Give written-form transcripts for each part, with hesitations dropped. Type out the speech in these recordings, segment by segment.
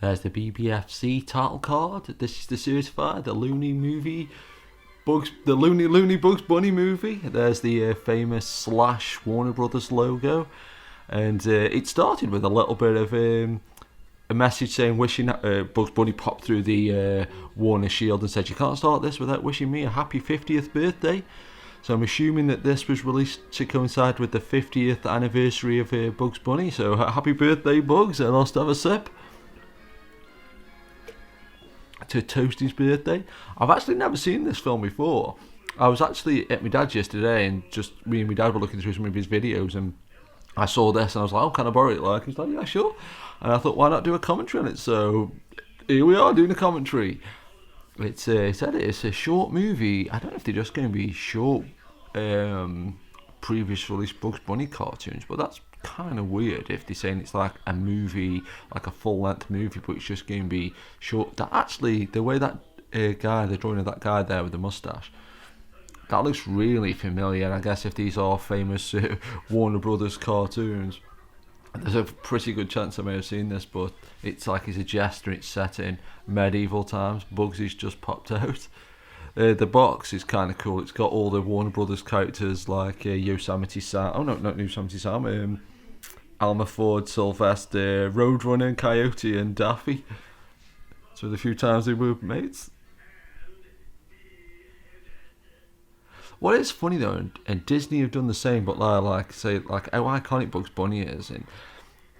There's the BBFC title card. This is the certified, the Looney Bugs Bunny movie. There's the famous Slash Warner Brothers logo, and it started with a little bit of a message saying wishing Bugs Bunny popped through the Warner shield and said, "You can't start this without wishing me a happy 50th birthday." So I'm assuming that this was released to coincide with the 50th anniversary of Bugs Bunny. So happy birthday, Bugs, and I'll just have a sip to toast his birthday. I've actually never seen this film before. I was actually at my dad's yesterday, and just me and my dad were looking through some of his videos, and I saw this, and I was like, "Oh, can I borrow it?" Like, he's like, "Yeah, sure." And I thought, why not do a commentary on it? So here we are doing a commentary. It's it's a short movie. I don't know if they're just going to be short previous release Bugs Bunny cartoons, but that's kind of weird if they're saying it's like a movie, like a full length movie, but it's just going to be short. That actually, the way that guy, the drawing of that guy there with the mustache, that looks really familiar. I guess if these are famous Warner Brothers cartoons, there's a pretty good chance I may have seen this, but it's like he's a jester. It's set in medieval times. Bugsy's just popped out. The box is kind of cool. It's got all the Warner Brothers characters like Yosemite Sam. Oh no, not Yosemite Sam. Alma Ford, Sylvester, Roadrunner, Coyote, and Daffy. So the few times they were mates. What is funny though, and Disney have done the same, but like say like how iconic Bugs Bunny is,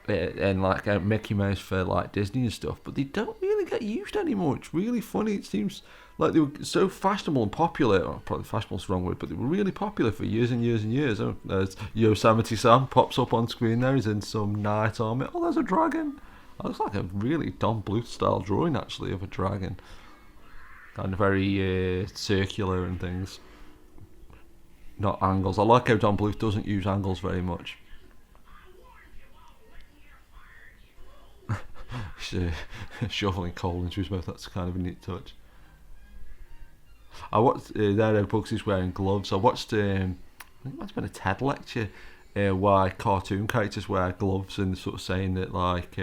and like Mickey Mouse for like Disney and stuff, but they don't really get used anymore. It's really funny. It seems like they were so fashionable and popular. Well, probably fashionable's the wrong word, but they were really popular for years and years and years. Oh, there's Yosemite Sam pops up on screen there. He's in some knight armor. Oh, there's a dragon. That looks like a really Don Bluth style drawing actually of a dragon. Kind of very circular and things. Not angles. I like how Don Bluth doesn't use angles very much. He's shoveling coal into his mouth. That's kind of a neat touch. I watched there. Bugsy's wearing gloves. I watched. I think it might have been a TED lecture why cartoon characters wear gloves, and sort of saying that like.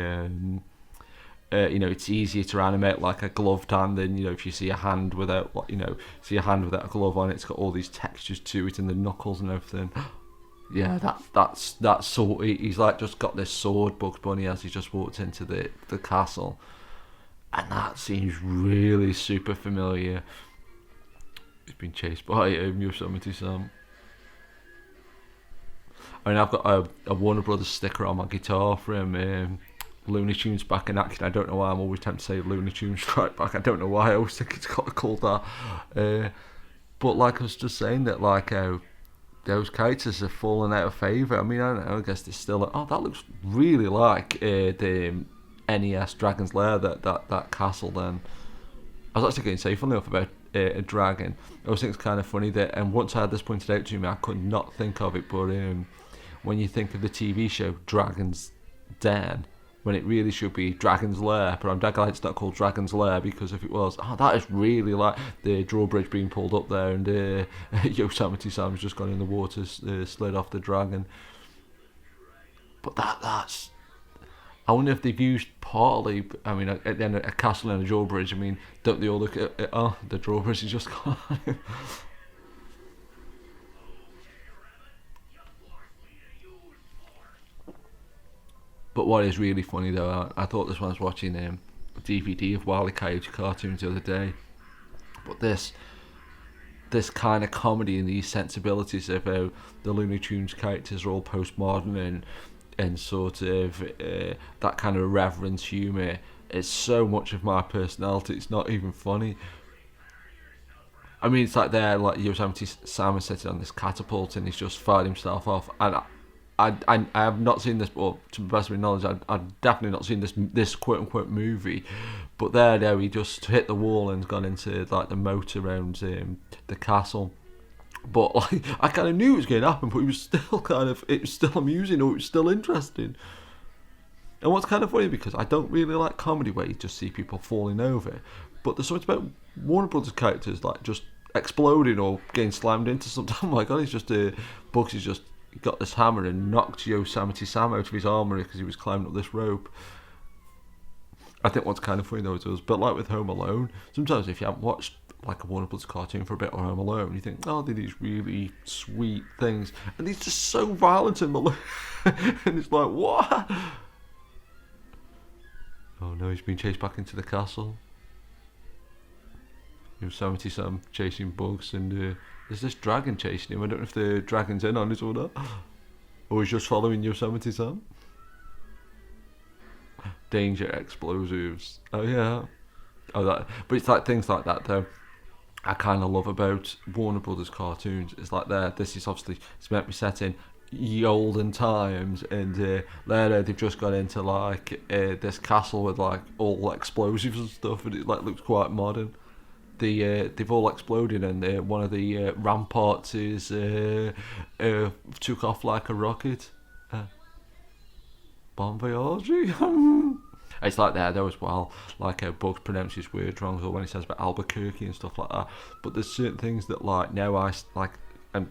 It's easier to animate like a gloved hand than if you see a hand without see a hand without a glove on it. It's got all these textures to it and the knuckles and everything. Yeah, that's sort. He's like just got this sword, Bugs Bunny, as he just walked into the castle, and that seems really super familiar. He's been chased by Yosemite Sam. I mean, I've got a Warner Brothers sticker on my guitar from. Looney Tunes Back in Action. I don't know why I'm always tempted to say Looney Tunes Strike Back. I don't know why I always think it's got called that. But like I was just saying that like those characters are falling out of favour. I mean, I don't know, I guess they're still that looks really like the NES Dragon's Lair, that castle then. I was actually going to say funny enough about a dragon. I always think it's kind of funny that, and once I had this pointed out to me, I could not think of it, but when you think of the TV show Dragon's Den, when it really should be Dragon's Lair, but I'm glad it's not called Dragon's Lair, because if it was, that is really like the drawbridge being pulled up there, and Yosemite Sam's just gone in the water, slid off the dragon. But that's, I wonder if they've used partly, I mean, at the end of a castle and a drawbridge, I mean, don't they all look at the drawbridge is just gone. But what is really funny though, I thought this when I was watching a DVD of Wile E. Coyote cartoons the other day, but this kind of comedy and these sensibilities of how the Looney Tunes characters are all postmodern and sort of that kind of irreverent humour is so much of my personality, it's not even funny. I mean, it's like they're like Yosemite Sam is sitting on this catapult and he's just fired himself off, and I have not seen this, or to the best of my knowledge, I've definitely not seen this quote unquote movie. But there he just hit the wall and gone into like the moat around the castle. But like I kind of knew it was going to happen, but it was still amusing, or it was still interesting. And what's kind of funny, because I don't really like comedy where you just see people falling over, but there's something about Warner Brothers characters like just exploding or getting slammed into something. Oh my god, he's just Bugs is just got this hammer and knocked Yosemite Sam out of his armoury because he was climbing up this rope. I think what's kind of funny though is, but like with Home Alone, sometimes if you haven't watched like a Warner Bros. Cartoon for a bit or Home Alone, you think, oh, they're these really sweet things, and these just so violent and and it's like, what? Oh no, he's been chased back into the castle. Yosemite Sam chasing Bugs, and there's this dragon chasing him. I don't know if the dragon's in on it or not, or he's just following Yosemite Sam. Danger explosives. Oh yeah. Oh that. But it's like things like that though. I kind of love about Warner Brothers cartoons. It's like this is obviously it's meant to be set in ye olden times, and there they've just got into like this castle with like all explosives and stuff, and it like looks quite modern. They've all exploded, and one of the ramparts is took off like a rocket. Bon voyage. It's like there though as well, like Bugs pronounces words wrong, or when he says about Albuquerque and stuff like that. But there's certain things that like now I like, and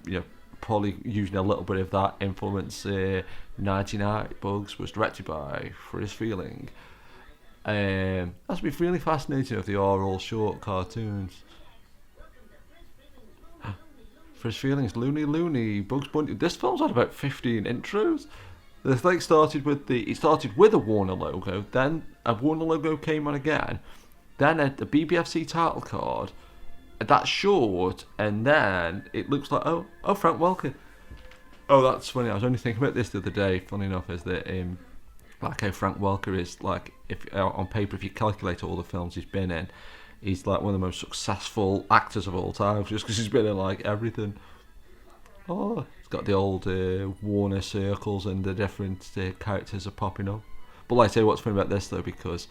probably using a little bit of that influence. Knighty Knight Bugs was directed by Friz Freling. That's been really fascinating if they are all short cartoons. Friz Freling's Looney Bugs Bunny. This film's had about 15 intros. The thing started with a Warner logo, then a Warner logo came on again, then a BBFC title card, that's short, and then it looks like oh Frank Welker. Oh, that's funny. I was only thinking about this the other day. Funny enough, is that like how Frank Welker is like, if on paper, if you calculate all the films he's been in, he's like one of the most successful actors of all time, just because he's been in like everything. Oh, it's got the old Warner circles, and the different characters are popping up. But like I say, what's funny about this though, because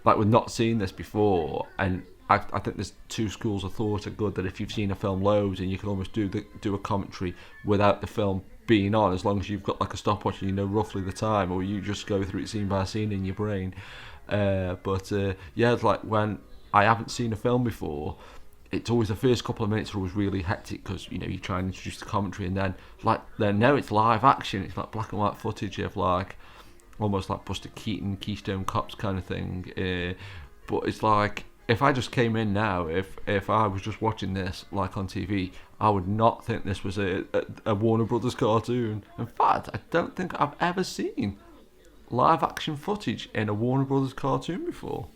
like we've not seen this before, and I think there's two schools of thought are good, that if you've seen a film loads, and you can almost do a commentary without the film being on, as long as you've got like a stopwatch and you know roughly the time, or you just go through it scene by scene in your brain. But yeah, it's like when I haven't seen a film before, it's always the first couple of minutes are always really hectic, because you try and introduce the commentary, and then now it's live action. It's like black and white footage of like almost like Buster Keaton, Keystone Cops kind of thing. But it's like, if I just came in now, if I was just watching this like on TV, I would not think this was a Warner Brothers cartoon. In fact, I don't think I've ever seen live action footage in a Warner Brothers cartoon before.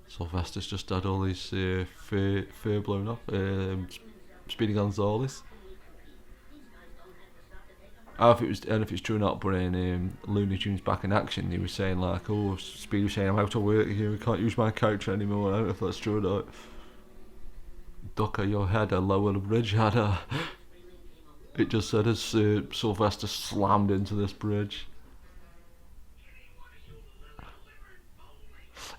Sylvester's just had all his fur blown off. Speedy Gonzales. I don't know if it's true or not, but in Looney Tunes Back in Action, he was saying like, oh, Speedy was saying, I'm out of work here, we can't use my character anymore. I don't know if that's true or not. Ducker your head, lower the bridge header. It just said as Sylvester slammed into this bridge.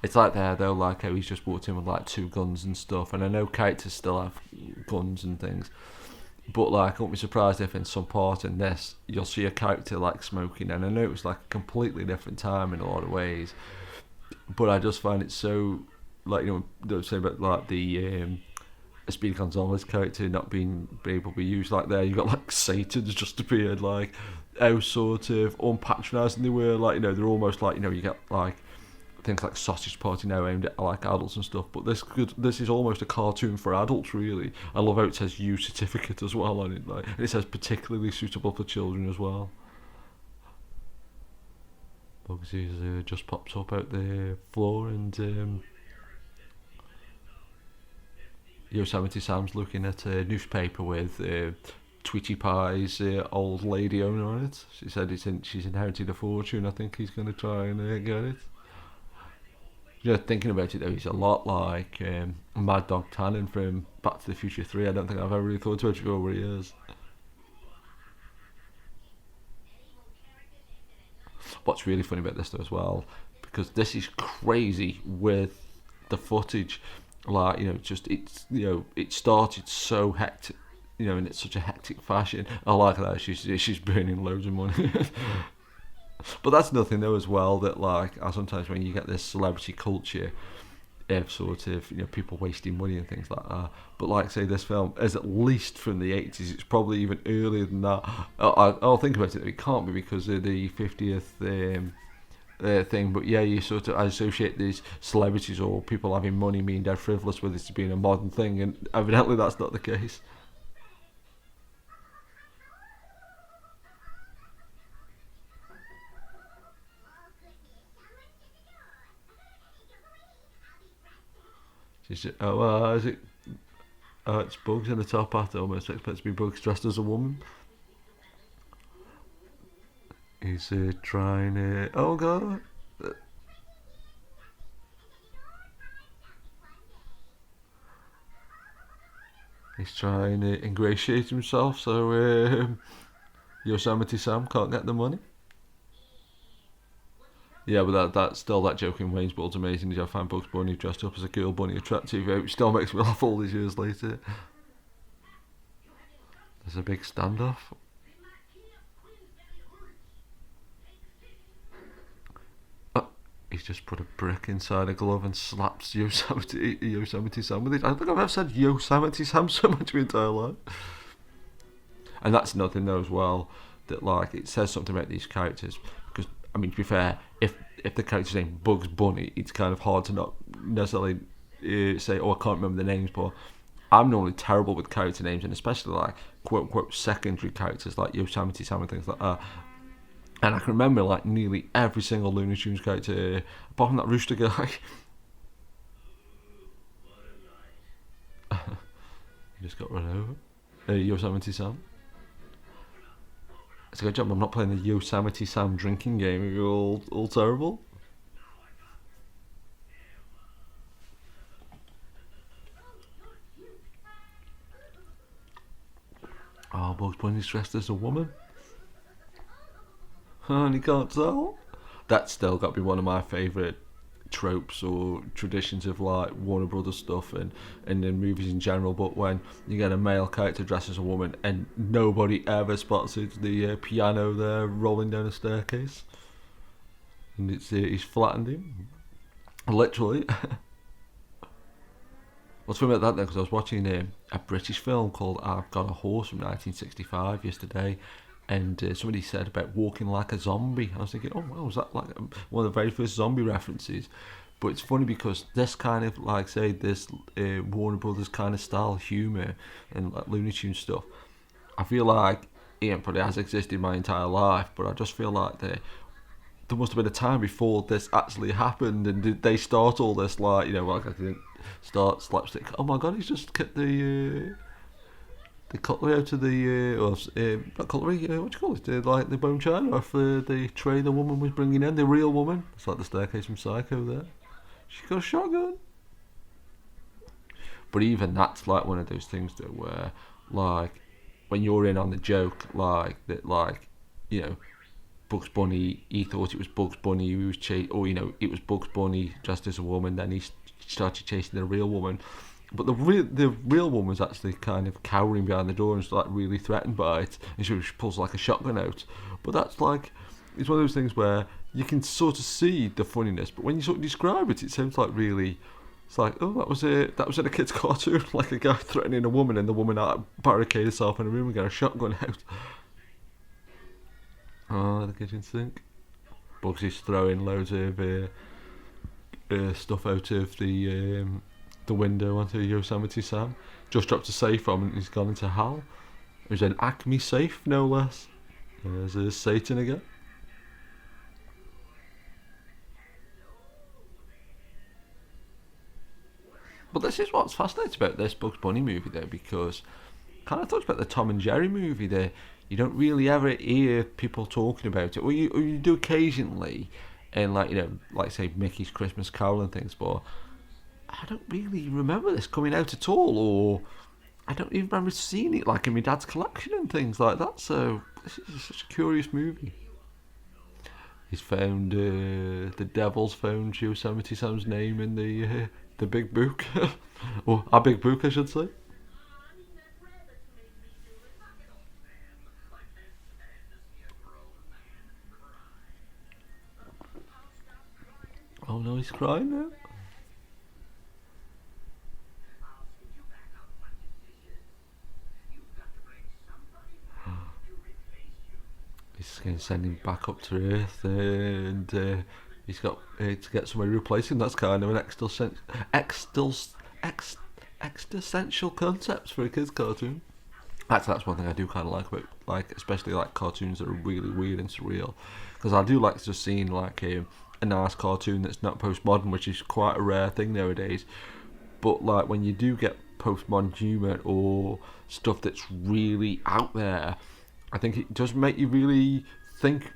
It's like there though, like how he's just walked in with like 2 guns and stuff, and I know characters still have guns and things, but like I wouldn't be surprised if in some part in this you'll see a character like smoking, and I know it was like a completely different time in a lot of ways, but I just find it so, like, don't say about like the Speedy Gonzales character not being able to be used. Like there you got like Satan's just appeared, like how sort of unpatronising they were, like they're almost like you get like things like Sausage Party now aimed at like adults and stuff, but this is almost a cartoon for adults, really. I love how it says U certificate as well on it, like, and it says particularly suitable for children as well. Bugsy's just pops up out the floor, and Yosemite Sam's looking at a newspaper with Tweety Pie's old lady owner on it. She said she's inherited a fortune. I think he's going to try and get it. Thinking about it though, he's a lot like Mad Dog Tannen from Back to the Future 3. I don't think I've ever really thought about it before, where he is. What's really funny about this though as well, because this is crazy with the footage, like it started so hectic, in it's such a hectic fashion. I like that she's burning loads of money. But that's nothing though as well, that like sometimes when you get this celebrity culture, of sort of people wasting money and things like that. But like say this film is at least from the 80s. It's probably even earlier than that. I'll think about it. It can't be because of the 50th thing. But yeah, you sort of associate these celebrities or people having money being dead frivolous with it to being a modern thing, and evidently that's not the case. Is it? It's Bugs in the top hat. I almost expect to be Bugs dressed as a woman. He's trying to. Oh god! He's trying to ingratiate himself so Yosemite Sam can't get the money. Yeah, but that's still that joke in Wayne's World's amazing. Did I find Bugs Bunny dressed up as a girl bunny attractive? It still makes me laugh all these years later. There's a big standoff. He's just put a brick inside a glove and slaps Yosemite Sam with it. I don't think I've ever said Yosemite Sam so much in my entire life. And that's nothing though as well, that like it says something about these characters. Because I mean, to be fair, if the character's name Bugs Bunny, it's kind of hard to not necessarily say, oh, I can't remember the names. But I'm normally terrible with character names, and especially like quote unquote secondary characters like Yosemite Sam and things like that. And I can remember like nearly every single Looney Tunes character, apart from that rooster guy. He just got run over. Yosemite Sam. It's a good job I'm not playing the Yosemite Sam drinking game. You're all terrible. Oh, Bugs Bunny's dressed as a woman. And he can't tell. That's still got to be one of my favourite tropes or traditions of like Warner Brothers stuff and in movies in general. But when you get a male character dressed as a woman and nobody ever spots it, the piano there rolling down a staircase, and he's flattened him, literally. What's funny about that then? Because I was watching a British film called I've Got a Horse from 1965 yesterday, and somebody said about walking like a zombie. I was thinking, oh wow, was that like one of the very first zombie references? But it's funny because this kind of like say this Warner Brothers kind of style humour and like Looney Tunes stuff, I feel like it probably has existed my entire life, but I just feel like there must have been a time before this actually happened, and did they start all this like like I didn't start slapstick. Oh my god, he's just kept the cutlery out of the not cutlery, what do you call it? Like the bone china off the tray the woman was bringing in, the real woman. It's like the staircase from Psycho there. She got a shotgun. But even that's like one of those things that where like when you're in on the joke, like that, like Bugs Bunny, he thought it was Bugs Bunny who was it was Bugs Bunny dressed as a woman. Then he started chasing the real woman. But the real woman's actually kind of cowering behind the door and is like really threatened by it, and she pulls like a shotgun out. But that's like, it's one of those things where you can sort of see the funniness, but when you sort of describe it, it sounds like really. It's like, oh, that was in a kid's cartoon, like a guy threatening a woman, and the woman barricade herself in a room and get a shotgun out. Oh, the kitchen sink. Bugsy's throwing loads of stuff out of the window onto Yosemite Sam. Just dropped a safe from him and he's gone into hell. It was an Acme safe, no less. There's Satan again. But this is what's fascinating about this Bugs Bunny movie though, because kind of talks about the Tom and Jerry movie there. You don't really ever hear people talking about it, or you do occasionally, in like like say Mickey's Christmas Carol and things. But I don't really remember this coming out at all, or I don't even remember seeing it like in my dad's collection and things like that. So this is such a curious movie. He's found the devil's found Yosemite Sam's name in the big book, or a big book, I should say. Oh no, he's crying now. send him back up to Earth, and he's got to get somebody to replace him. That's kind of an existential concept for a kids' cartoon. That's one thing I do kind of like about, like, especially like cartoons that are really weird and surreal, because I do like just seeing like a nice cartoon that's not postmodern, which is quite a rare thing nowadays. But like when you do get postmodern humour or stuff that's really out there, I think it does make you really think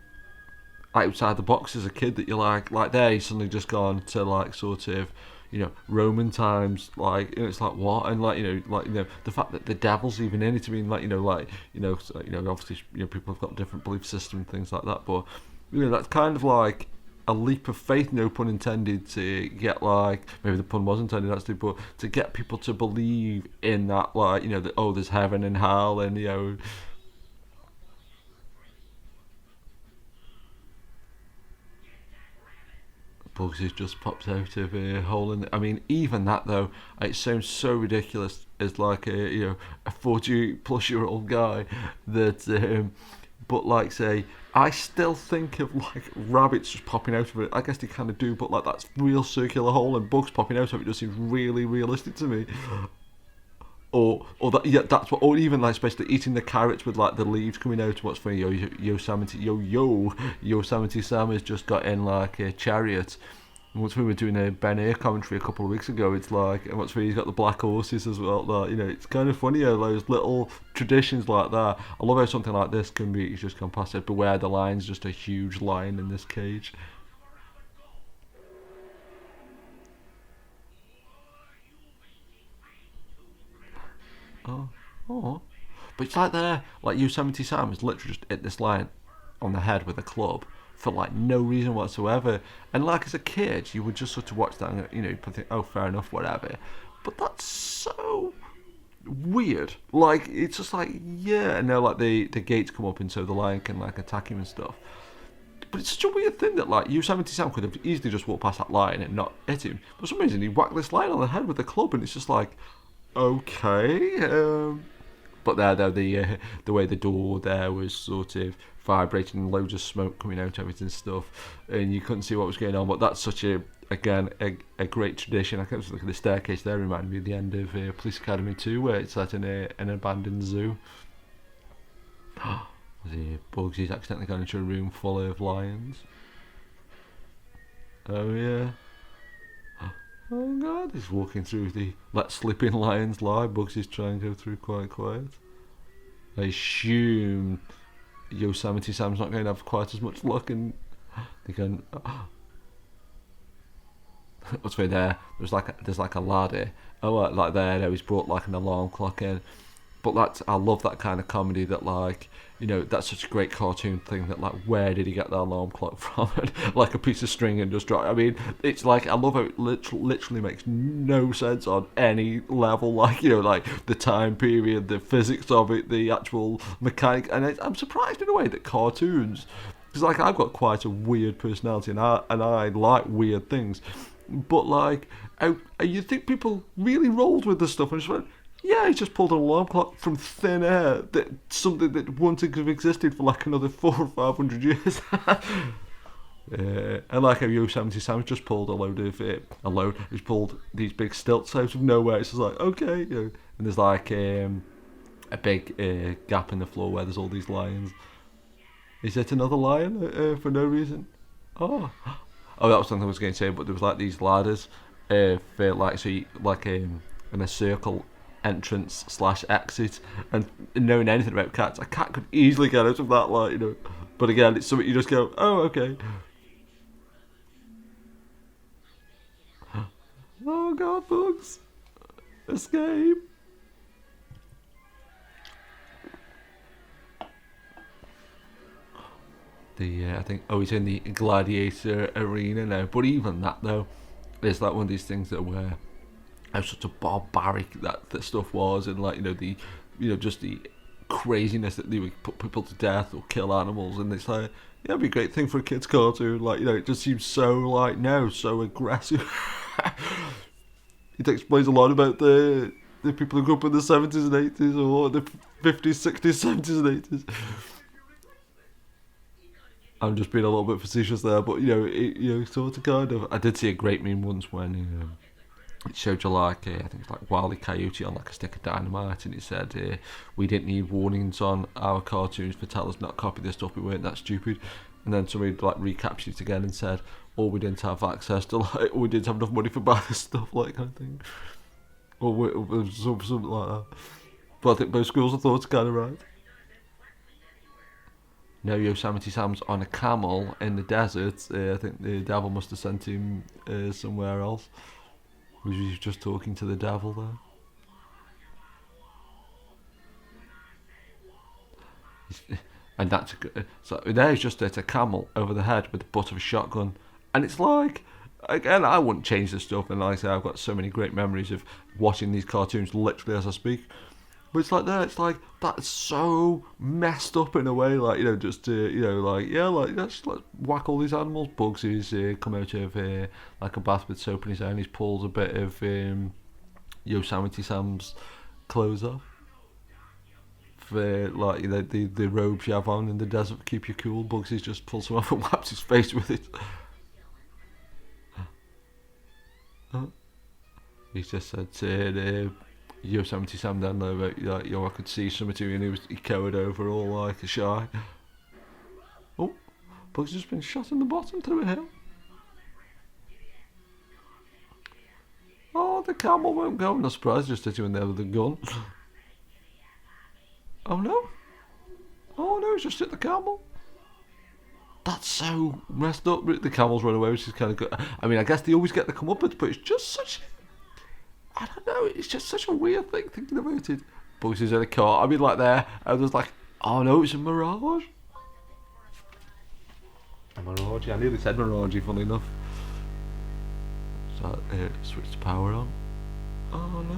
outside the box as a kid. That you're like there, he's suddenly just gone to like sort of, you know, Roman times, like, you know, it's like what, and like, you know, the fact that the devil's even in it. I mean, like, obviously, you know, people have got different belief systems and things like that, but you know, that's kind of like a leap of faith, no pun intended, to get, like, maybe the pun was intended actually, but to get people to believe in that, like, you know, that, oh, there's heaven and hell, and, you know. Bugs has just popped out of a hole in. I mean, even that though, it sounds so ridiculous as like a 40-plus-year-old guy that. But like, say, I still think of like rabbits just popping out of it. I guess they kind of do, but like that real circular hole and bugs popping out of it just seems really realistic to me. Or that, yeah, that's what, or even like especially eating the carrots with like the leaves coming out. What's funny, Yosemite Sam has just got in like a chariot. And once we were doing a Ben Hur commentary a couple of weeks ago, it's like, and what's funny, he's got the black horses as well. That, you know, it's kind of funny how those little traditions like that. I love how something like this can be, it's just gone past it. Beware the lion's just a huge lion in this cage. Oh. But it's like there, like Yosemite Sam is literally just hit this lion on the head with a club for like no reason whatsoever. And like as a kid, you would just sort of watch that and, you know, you'd think, oh, fair enough, whatever. But that's so weird. Like, it's just like, yeah, and now like the gates come up and so the lion can like attack him and stuff. But it's such a weird thing that like Yosemite Sam could have easily just walked past that lion and not hit him. For some reason, he whacked this lion on the head with a club, and it's just like, okay. But there, though, the way the door there was sort of vibrating and loads of smoke coming out of it and stuff, and you couldn't see what was going on. But that's such a great tradition. I kept looking at the staircase there, reminded me of the end of Police Academy 2, where it's set in an abandoned zoo. The Bugsy's accidentally gone into a room full of lions. Oh yeah. Oh god, he's walking through the let sleeping lions lie. Bugsy's trying to go through quite quiet. I assume Yosemite Sam's not going to have quite as much luck, and they can. What's way there? There's like a ladder. Oh, like there. He's brought like an alarm clock in. But I love that kind of comedy that, like, you know, that's such a great cartoon thing that, like, where did he get that alarm clock from? Like a piece of string and just drop. I mean, it's like, I love how it literally makes no sense on any level. Like, you know, like the time period, the physics of it, the actual mechanic. And I'm surprised in a way that cartoons, because like I've got quite a weird personality and I like weird things. But like, you think people really rolled with this stuff and just went, yeah, he just pulled an alarm clock from thin air, that something that wouldn't have existed for like another 400 or 500 years. And like how Yosemite Sam's just pulled he's pulled these big stilts out of nowhere. It's just like, okay, you know. And there's like a big gap in the floor where there's all these lions. Is it another lion for no reason? Oh, that was something I was going to say, but there was like these ladders for like, so you, like in a circle entrance/exit, and knowing anything about cats, a cat could easily get out of that, like, you know. But again, it's something you just go, oh, okay. Oh god, Bugs, escape. I think, he's in the gladiator arena now. But even that though, is like one of these things that were how such a barbaric that stuff was, and like, just the craziness that they would put people to death or kill animals, and it's like, yeah, it'd be a great thing for a kids' cartoon. Like, it just seems so like so aggressive. It explains a lot about the people who grew up in the 70s and 80s, or the 50s, 60s, 70s and 80s. I'm just being a little bit facetious there, but sort of kind of. I did see a great meme once when it showed you like I think it's like Wile E. Coyote on like a stick of dynamite, and it said we didn't need warnings on our cartoons for tell us not copy this stuff. We weren't that stupid. And then somebody like recaptured it again and said, "Or we didn't have access to like, or we didn't have enough money for buying this stuff," like kind of thing, or something like that. But I think both schools of thought are kind of right. No, Yosemite Sam's on a camel in the desert. I think the devil must have sent him somewhere else. Was he just talking to the devil there? And that's so there's just a camel over the head with the butt of a shotgun, and it's like, again, I wouldn't change this stuff. And like I say, I've got so many great memories of watching these cartoons literally as I speak. But it's like it's like that's so messed up in a way, like just like let's whack all these animals. Bugs is come out of like a bath with soap in his own. He pulls a bit of Yosemite Sam's clothes off. For like the robes you have on in the desert to keep you cool. Bugsy just pulls them off and wipes his face with it. He just said to Yosemite Sam down there about like, I could see something to you, and he cowered over all like a shy. Oh, Bugsy's just been shot in the bottom through a hill. Oh, the camel won't go. I'm not surprised, just hit you in there with a gun. Oh no! Oh no, it's just hit the camel. That's so messed up. The camels run away, which is kind of good. I mean, I guess they always get the comeuppance, but it's just such... I don't know, it's just such a weird thing thinking about it. Bugsy's in a car. I mean, like there, I was like, oh no, it's a mirage. A mirage, I nearly said mirage, funny enough. So, switch the power on. Oh no.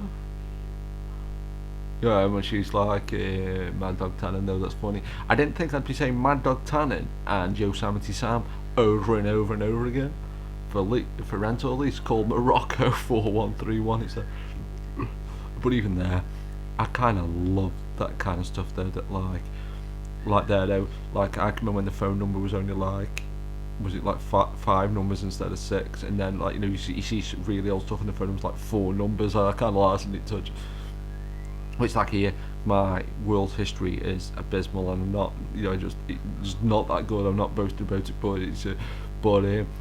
Yeah, when she's like Mad Dog Tannen, though, that's funny. I didn't think I'd be saying Mad Dog Tannen and Yosemite Sam over and over and over again for rental lease called Morocco 4131. It's but even there, I kind of love that kind of stuff though. That like there though, like I can remember when the phone number was only like, was it like five numbers instead of six, and then like you see really old stuff and the phone number's like 4 numbers. I kind of lost it touch. Which like here, my world history is abysmal, and I'm not, just not that good. I'm not boasting about it, but it's,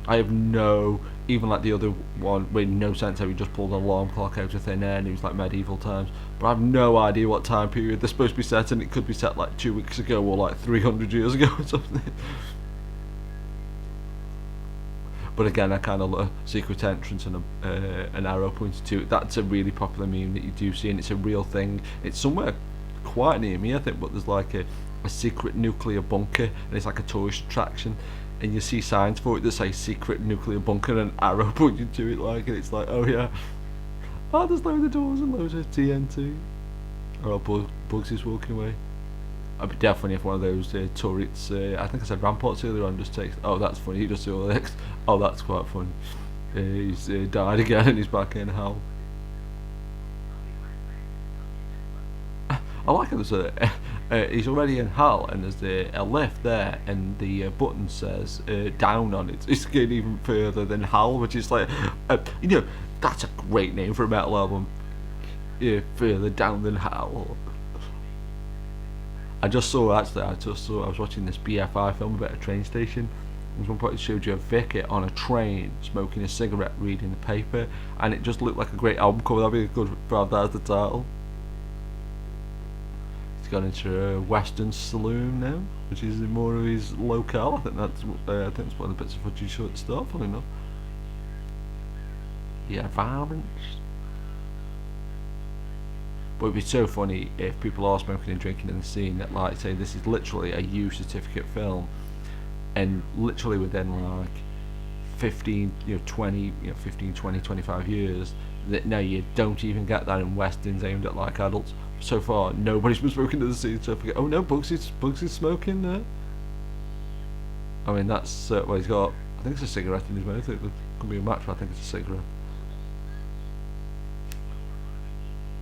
I have no, even like the other one made no sense how he just pulled an alarm clock out of thin air, and it was like medieval times. But I have no idea what time period they're supposed to be set, and it could be set like 2 weeks ago or like 300 years ago or something. But again, I kind of love secret entrance and an arrow pointed to it. That's a really popular meme that you do see, and it's a real thing. It's somewhere quite near me, I think, but there's like a secret nuclear bunker, and it's like a tourist attraction, and you see signs for it that say secret nuclear bunker and an arrow pointed to it, like, and it's like, oh yeah. Oh, there's loads of doors and loads of TNT. Oh, Bugs is walking away. I'd be definitely if one of those turrets, I think I said ramparts earlier on, just takes, oh that's funny, he just saw the next, oh that's quite funny. He's died again and he's back in hell. I like it, he's already in hell and there's a lift there and the button says down on it. It's going even further than hell, which is like, that's a great name for a metal album. Further down than hell. I was watching this BFI film about a train station. At one point it showed you a vicar on a train smoking a cigarette reading the paper, and it just looked like a great album cover. That'd be good to have that as the title. He's gone into a Western saloon now, which is more of his locale. I think that's one of the bits of footage short stuff, funny enough. Yeah, violence. But it'd be so funny if people are smoking and drinking in the scene that, like, say this is literally a U certificate film, and literally within like 15, 20, 15, 20, 25 years, that now you don't even get that in westerns aimed at like adults. So far, nobody's been smoking in the scene, so I forget. Oh no, Bugsy's smoking there. I mean, that's well, he's got. I think it's a cigarette in his mouth. It could be a match, but I think it's a cigarette.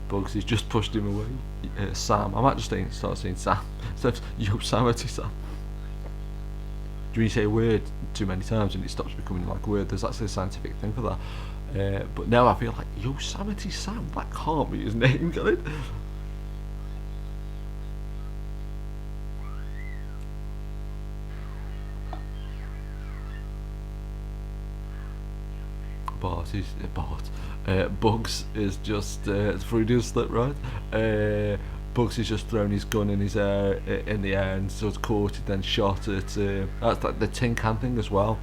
Bugsy's just pushed him away. Sam, I might just start saying Sam. Yosemite Sam. you say a word too many times and it stops becoming like a word. There's actually a scientific thing for that. But now I feel like Yosemite Sam, that can't be his name, can it? Bugs is just Freudian slip, right? Bugs has just thrown his gun in his air in the air and sort of caught it, then shot it. That's like the tin can thing as well.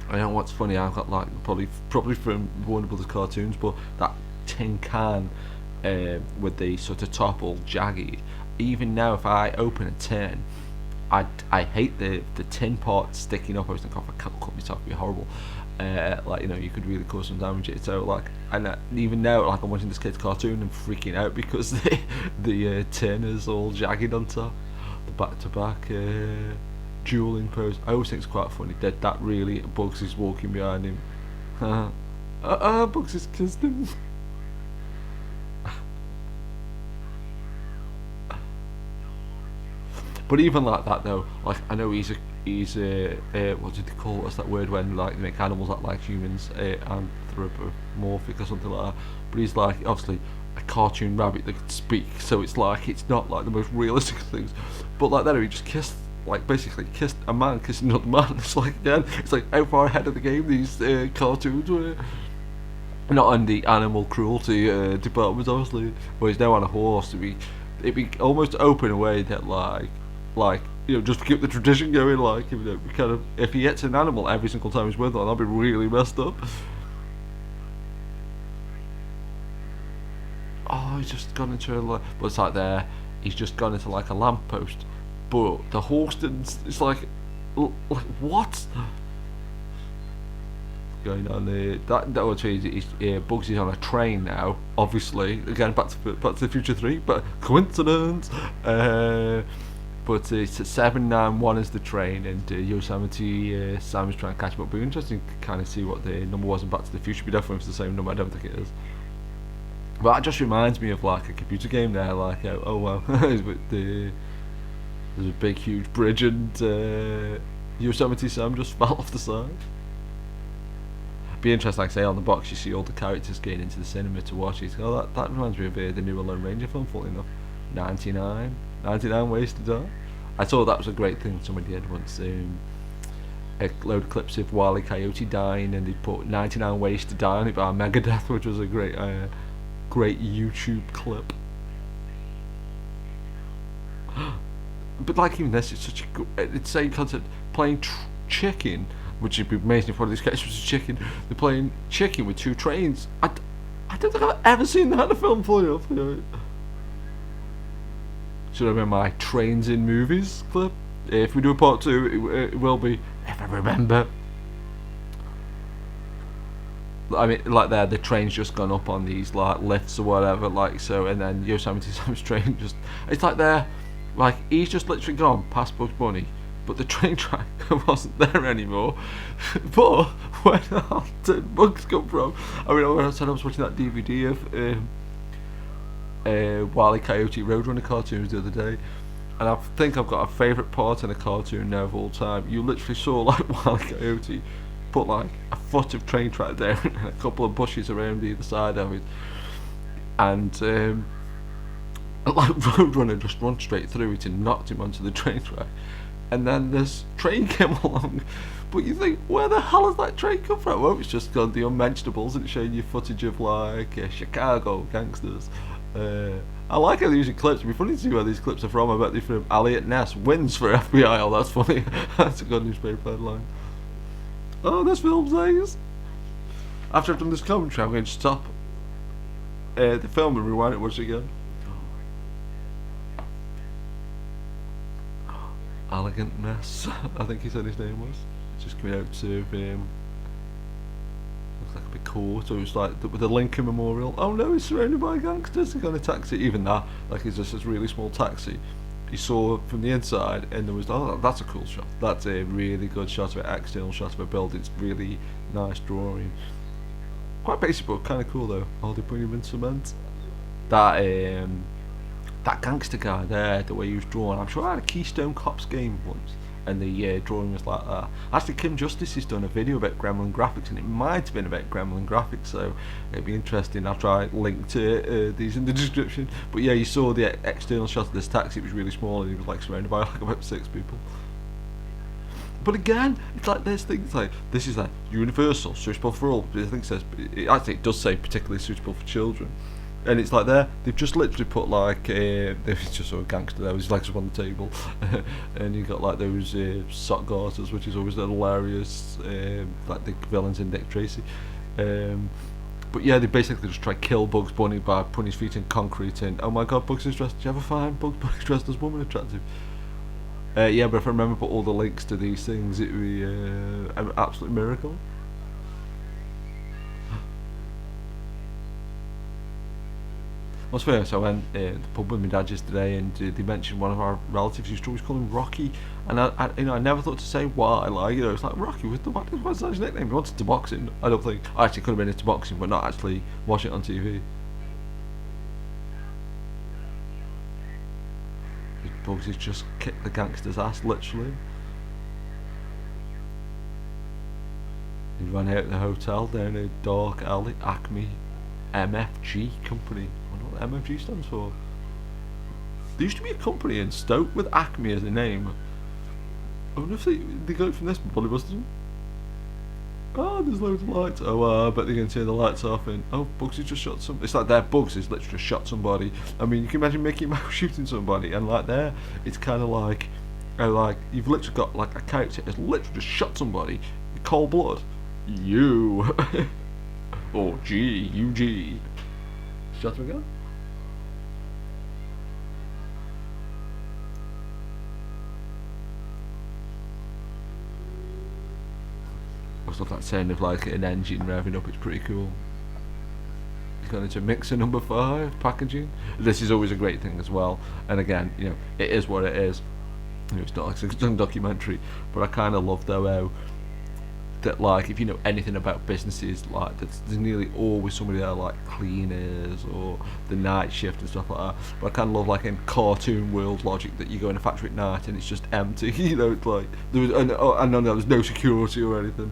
I know what's funny. I've got like probably from Warner Brothers cartoons, but that tin can with the sort of top all jagged. Even now, if I open a tin, I hate the tin part sticking up. I was thinking, oh, I can't cut myself, it'd be horrible. Like, you know, you could really cause some damage. So like, and even now, like, I'm watching this kid's cartoon and freaking out because the tin is all jagged on top. The back-to-back dueling pose. I always think it's quite funny. That really Bugs is walking behind him. Bugs has kissed him. But even like that though, like I know he's what did they call it? What's that word when like they make animals act like humans, anthropomorphic or something like that. But he's like obviously a cartoon rabbit that can speak, so it's not like the most realistic things. But like that, he just kissed, like basically kissed a man kissing another man. It's like again, it's like how far ahead of the game these cartoons were. Not on the animal cruelty department, obviously. But he's now on a horse. It'd be almost open away that like just to keep the tradition going, like kind of if he hits an animal every single time he's with one, that'd be really messed up. Oh, he's just gone into but it's like there, he's just gone into like a lamppost, but the horse didn't. It's like what? Going on that was Bugsy's on a train now. Obviously, again back to the Future 3, but coincidence. But it's at 791 is the train, and Yosemite Sam is trying to catch him up. But it'd be interesting to kind of see what the number was in Back to the Future. But definitely if it's the same number, I don't think it is. But that just reminds me of like a computer game there, like oh wow, there's a big huge bridge and Yosemite Sam just fell off the side. Be interesting, like I say, on the box you see all the characters getting into the cinema to watch it. Oh, that reminds me of the new Lone Ranger film, funny enough. 99 Ways to Die. I thought that was a great thing somebody did once. A load of clips of Wile E. Coyote dying, and they put 99 Ways to Die on it by Megadeth, which was a great YouTube clip. But like even this, it's such it's the same concept. Playing chicken, which would be amazing if one of these characters was a chicken. They're playing chicken with two trains. I don't think I've ever seen that in a film fully enough. Should I remember my trains in movies clip? If we do a part 2, it will be, if I remember. I mean, like there, the train's just gone up on these like lifts or whatever, like so, and then Yosemite Sam's train it's like there, like he's just literally gone past Bugs Bunny, but the train track wasn't there anymore. But where the hell did Bugs come from? I mean, I said I was watching that DVD of Wile E. Coyote Roadrunner cartoons the other day, and I think I've got a favourite part in a cartoon now of all time. You literally saw like Wile E. Coyote put like a foot of train track there and a couple of bushes around either side of it, and like Roadrunner just run straight through it and knocked him onto the train track, and then this train came along. But you think, where the hell has that train come from? Well, it's just got the unmentionables and it's showing you footage of like Chicago gangsters. I like how they're using clips. It'd be funny to see where these clips are from. I bet they're from Elliot Ness wins for FBI. Oh, that's funny. That's a good newspaper headline. Oh, this film says. After I've done this commentary, I'm going to stop the film and rewind it once again. Elegant Ness, I think he said his name was. Just coming out to looks like a big court, so it's like with the Lincoln Memorial. Oh no, he's surrounded by gangsters. He's got a taxi. Even that, like it's just this really small taxi. He saw from the inside, and there was that's a cool shot. That's a really good shot of an external shot of a building. It's really nice drawing. Quite basic, but kind of cool though. Oh, they put him in cement. That gangster guy there, the way he was drawn. I'm sure I had a Keystone Cops game once. and the drawing was like that. Actually, Kim Justice has done a video about Gremlin graphics, and it might have been about Gremlin graphics, so it'd be interesting. I'll try link to these in the description. But yeah, you saw the external shot of this taxi. It was really small, and he was like surrounded by like about 6 people. But again, it's like there's things like this is like universal, suitable for all. I think it does say particularly suitable for children. And it's like they've just literally put like there's just sort of gangster there with his legs up on the table, and you got like those sock garters, which is always hilarious, like the villains in Dick Tracy. But yeah, they basically just try to kill Bugs Bunny by putting his feet in concrete. And oh my god, Bugs is dressed. Do you ever find Bugs Bunny dressed as a woman attractive? Yeah, but if I remember put all the links to these things, it would be an absolute miracle. What's fair? So I went to the pub with my dad yesterday, and they mentioned one of our relatives used to always call him Rocky, and I never thought to say why. Like, it's like Rocky what's his nickname? He wanted to boxing. I don't think I actually could have been into boxing, but not actually watch it on TV. Bugs has just kicked the gangster's ass, literally. He ran out of the hotel down a dark alley. Acme MFG company. I wonder what MFG stands for. There used to be a company in Stoke with Acme as a name. I wonder if they got it from this, but probably wasn't. Oh, there's loads of lights. Oh, I bet they're going to turn the lights off. And oh, Bugs has just shot some. It's like their Bugs has literally just shot somebody. I mean, you can imagine Mickey Mouse shooting somebody, and like there, it's kind of like you've literally got like a character has literally just shot somebody in cold blood. You. Oh, G, UG. Shot him again? I love that sound of like an engine revving up, it's pretty cool. He's gone into mixer number 5, packaging. This is always a great thing as well. And again, it is what it is. It's not like a documentary, but I kind of love though how that like if you know anything about businesses, like there's nearly always somebody there like cleaners or the night shift and stuff like that. But I kind of love like in cartoon world logic that you go in a factory at night and it's just empty. It's like I know there's no security or anything.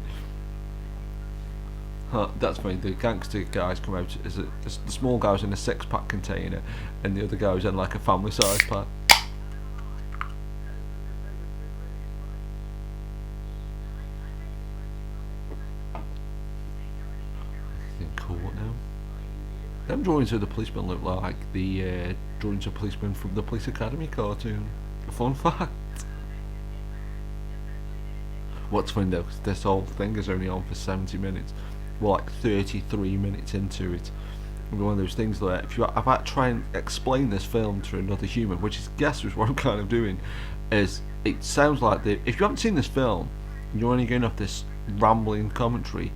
That's funny. The gangster guys come out as the small guy's in a 6-pack container, and the other guy's in like a family-size pack. Cool now. Them drawings of the policemen look like the drawings of policemen from the Police Academy cartoon. Fun fact. What's funny though, because this whole thing is only on for 70 minutes. We're like 33 minutes into it. It'll be one of those things that if I try and explain this film to another human, which is guess is what I'm kind of doing, is it sounds like if you haven't seen this film, you're only going off this rambling commentary.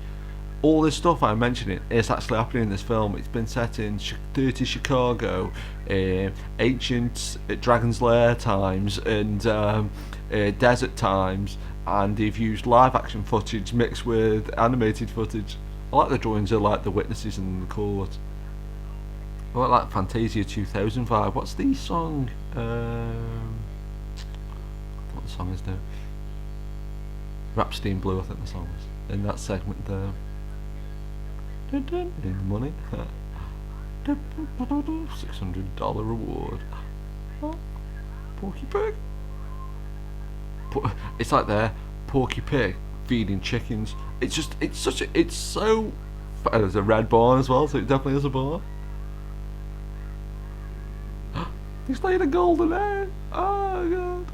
All this stuff I'm mentioning is actually happening in this film. It's been set in dirty Chicago, ancient Dragon's Lair times, and desert times, and they've used live action footage mixed with animated footage. I like the drawings of like the witnesses in the court. I like that Fantasia 2000 vibe. What's the song? What the song is now? Rhapsody in Blue, I think the song is. In that segment there. In money. $600 reward. Porky Pig. It's like there, Porky Pig feeding chickens. It's so. There's a red barn as well, so it definitely is a barn. He's laying a golden egg. Oh god.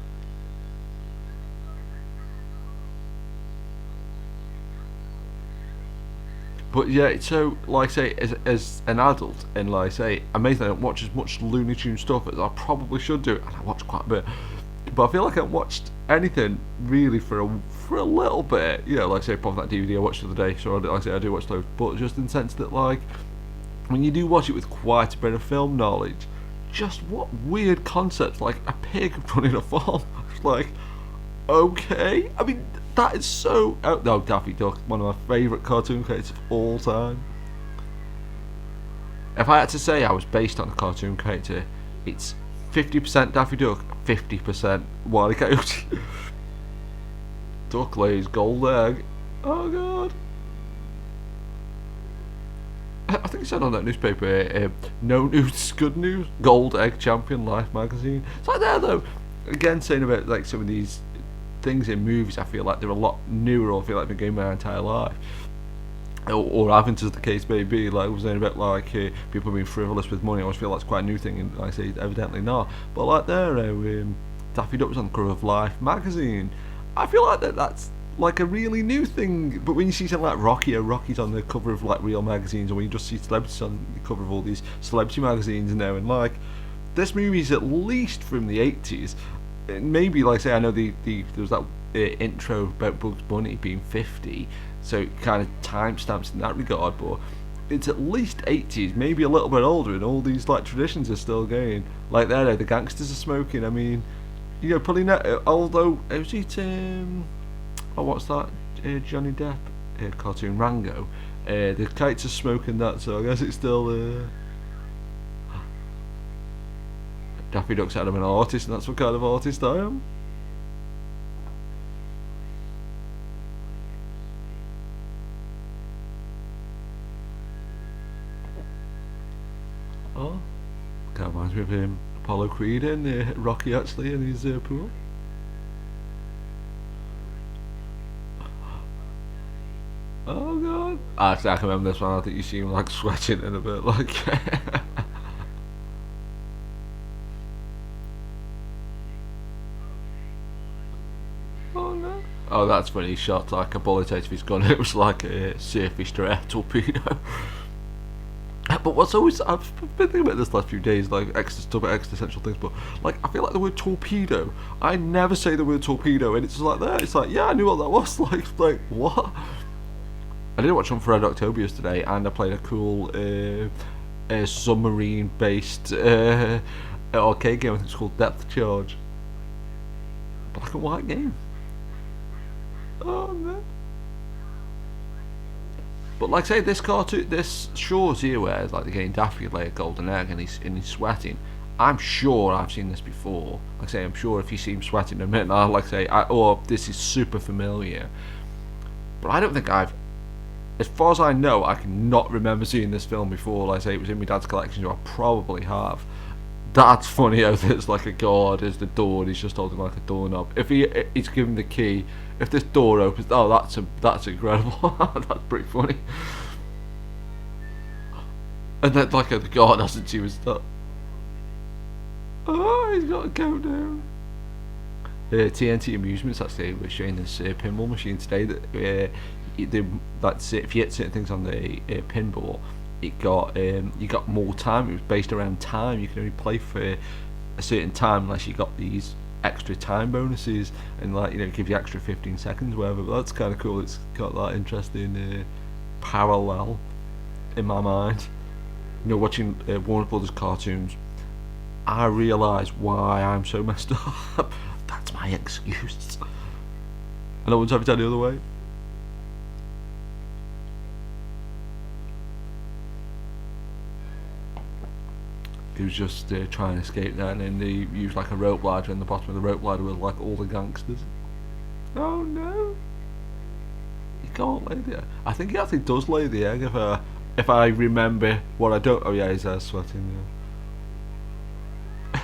But yeah, so like I say, as an adult, and like I say, amazing, I don't watch as much Looney Tunes stuff as I probably should do, and I watch quite a bit. But I feel like I haven't watched anything really for a little bit. Like I say, apart from that DVD I watched the other day. So like I say, I do watch those, but just in the sense that like when you do watch it with quite a bit of film knowledge, just what weird concepts like a pig running a farm. It's like, okay, I mean that is so. Oh no, Daffy Duck, one of my favourite cartoon characters of all time. If I had to say I was based on a cartoon character, it's 50% Daffy Duck, 50% Wile E. Coyote. Duck lays gold egg. Oh god. I think it said on that newspaper, no news, good news, gold egg champion, Life magazine. It's like there though, again saying about like some of these things in movies, I feel like they're a lot newer, or I feel like they've been going my entire life. Or haven't, as the case may be. Like I was saying about like people being frivolous with money, I always feel that's quite a new thing, and like I say, evidently not. But like there, Daffy Duck was on the cover of Life magazine. I feel like that's like a really new thing. But when you see something like Rocky, or Rocky's on the cover of like real magazines, or when you just see celebrities on the cover of all these celebrity magazines now, and like this movie's at least from the 80s. Maybe like I say, I know there was that intro about Bugs Bunny being 50, so it kind of timestamps in that regard, but it's at least 80s, maybe a little bit older, and all these like traditions are still going. Like there, the gangsters are smoking. I mean, you know, probably not. Although was it what's that? Johnny Depp cartoon Rango. The kites are smoking that, so I guess it's still. Daffy Duck said I'm an artist, and that's what kind of artist I am. Oh, kind of reminds me of Apollo Creed and Rocky actually in his pool. Oh god! Actually, I can remember this one. I think you see him like sweating in a bit, like. Oh no! Oh, that's when he shot like a bullet out of his gun. It was like a surface to air torpedo. But what's always, I've been thinking about this last few days, like existential things, but like I feel like the word torpedo, I never say the word torpedo, and it's just like that. It's like, yeah, I knew what that was. Like what? I did watch on for Red October yesterday, and I played a cool submarine-based arcade game. I think it's called Depth Charge. Black and white game. Oh no. But like I say, this cartoon, this short here where like they're getting Daffy lay a golden egg and he's sweating. I'm sure I've seen this before. Like I say, I'm sure if you see him sweating in a minute, like I say, this is super familiar. But I don't think as far as I know, I cannot remember seeing this film before. Like I say, it was in my dad's collection, so I probably have. That's funny how there's like a guard as the door and he's just holding like a doorknob. If he's given the key, if this door opens, oh that's incredible. That's pretty funny. And then like the guard hasn't seen his stuff. Oh, he's got a countdown. TNT Amusements actually were showing this pinball machine today that if you hit certain things on the pinball, it got you got more time. It was based around time. You can only play for a certain time unless you got these extra time bonuses, and like give you extra 15 seconds, whatever. But that's kind of cool. It's got that interesting parallel in my mind. Watching Warner Brothers cartoons, I realise why I'm so messed up. That's my excuse. I don't want to have it any other way. He was just trying to escape that, and then they used like a rope ladder, and the bottom of the rope ladder was like all the gangsters. Oh no! He can't lay the egg. I think he actually does lay the egg if I remember what I don't. Oh yeah, he's sweating. Yeah.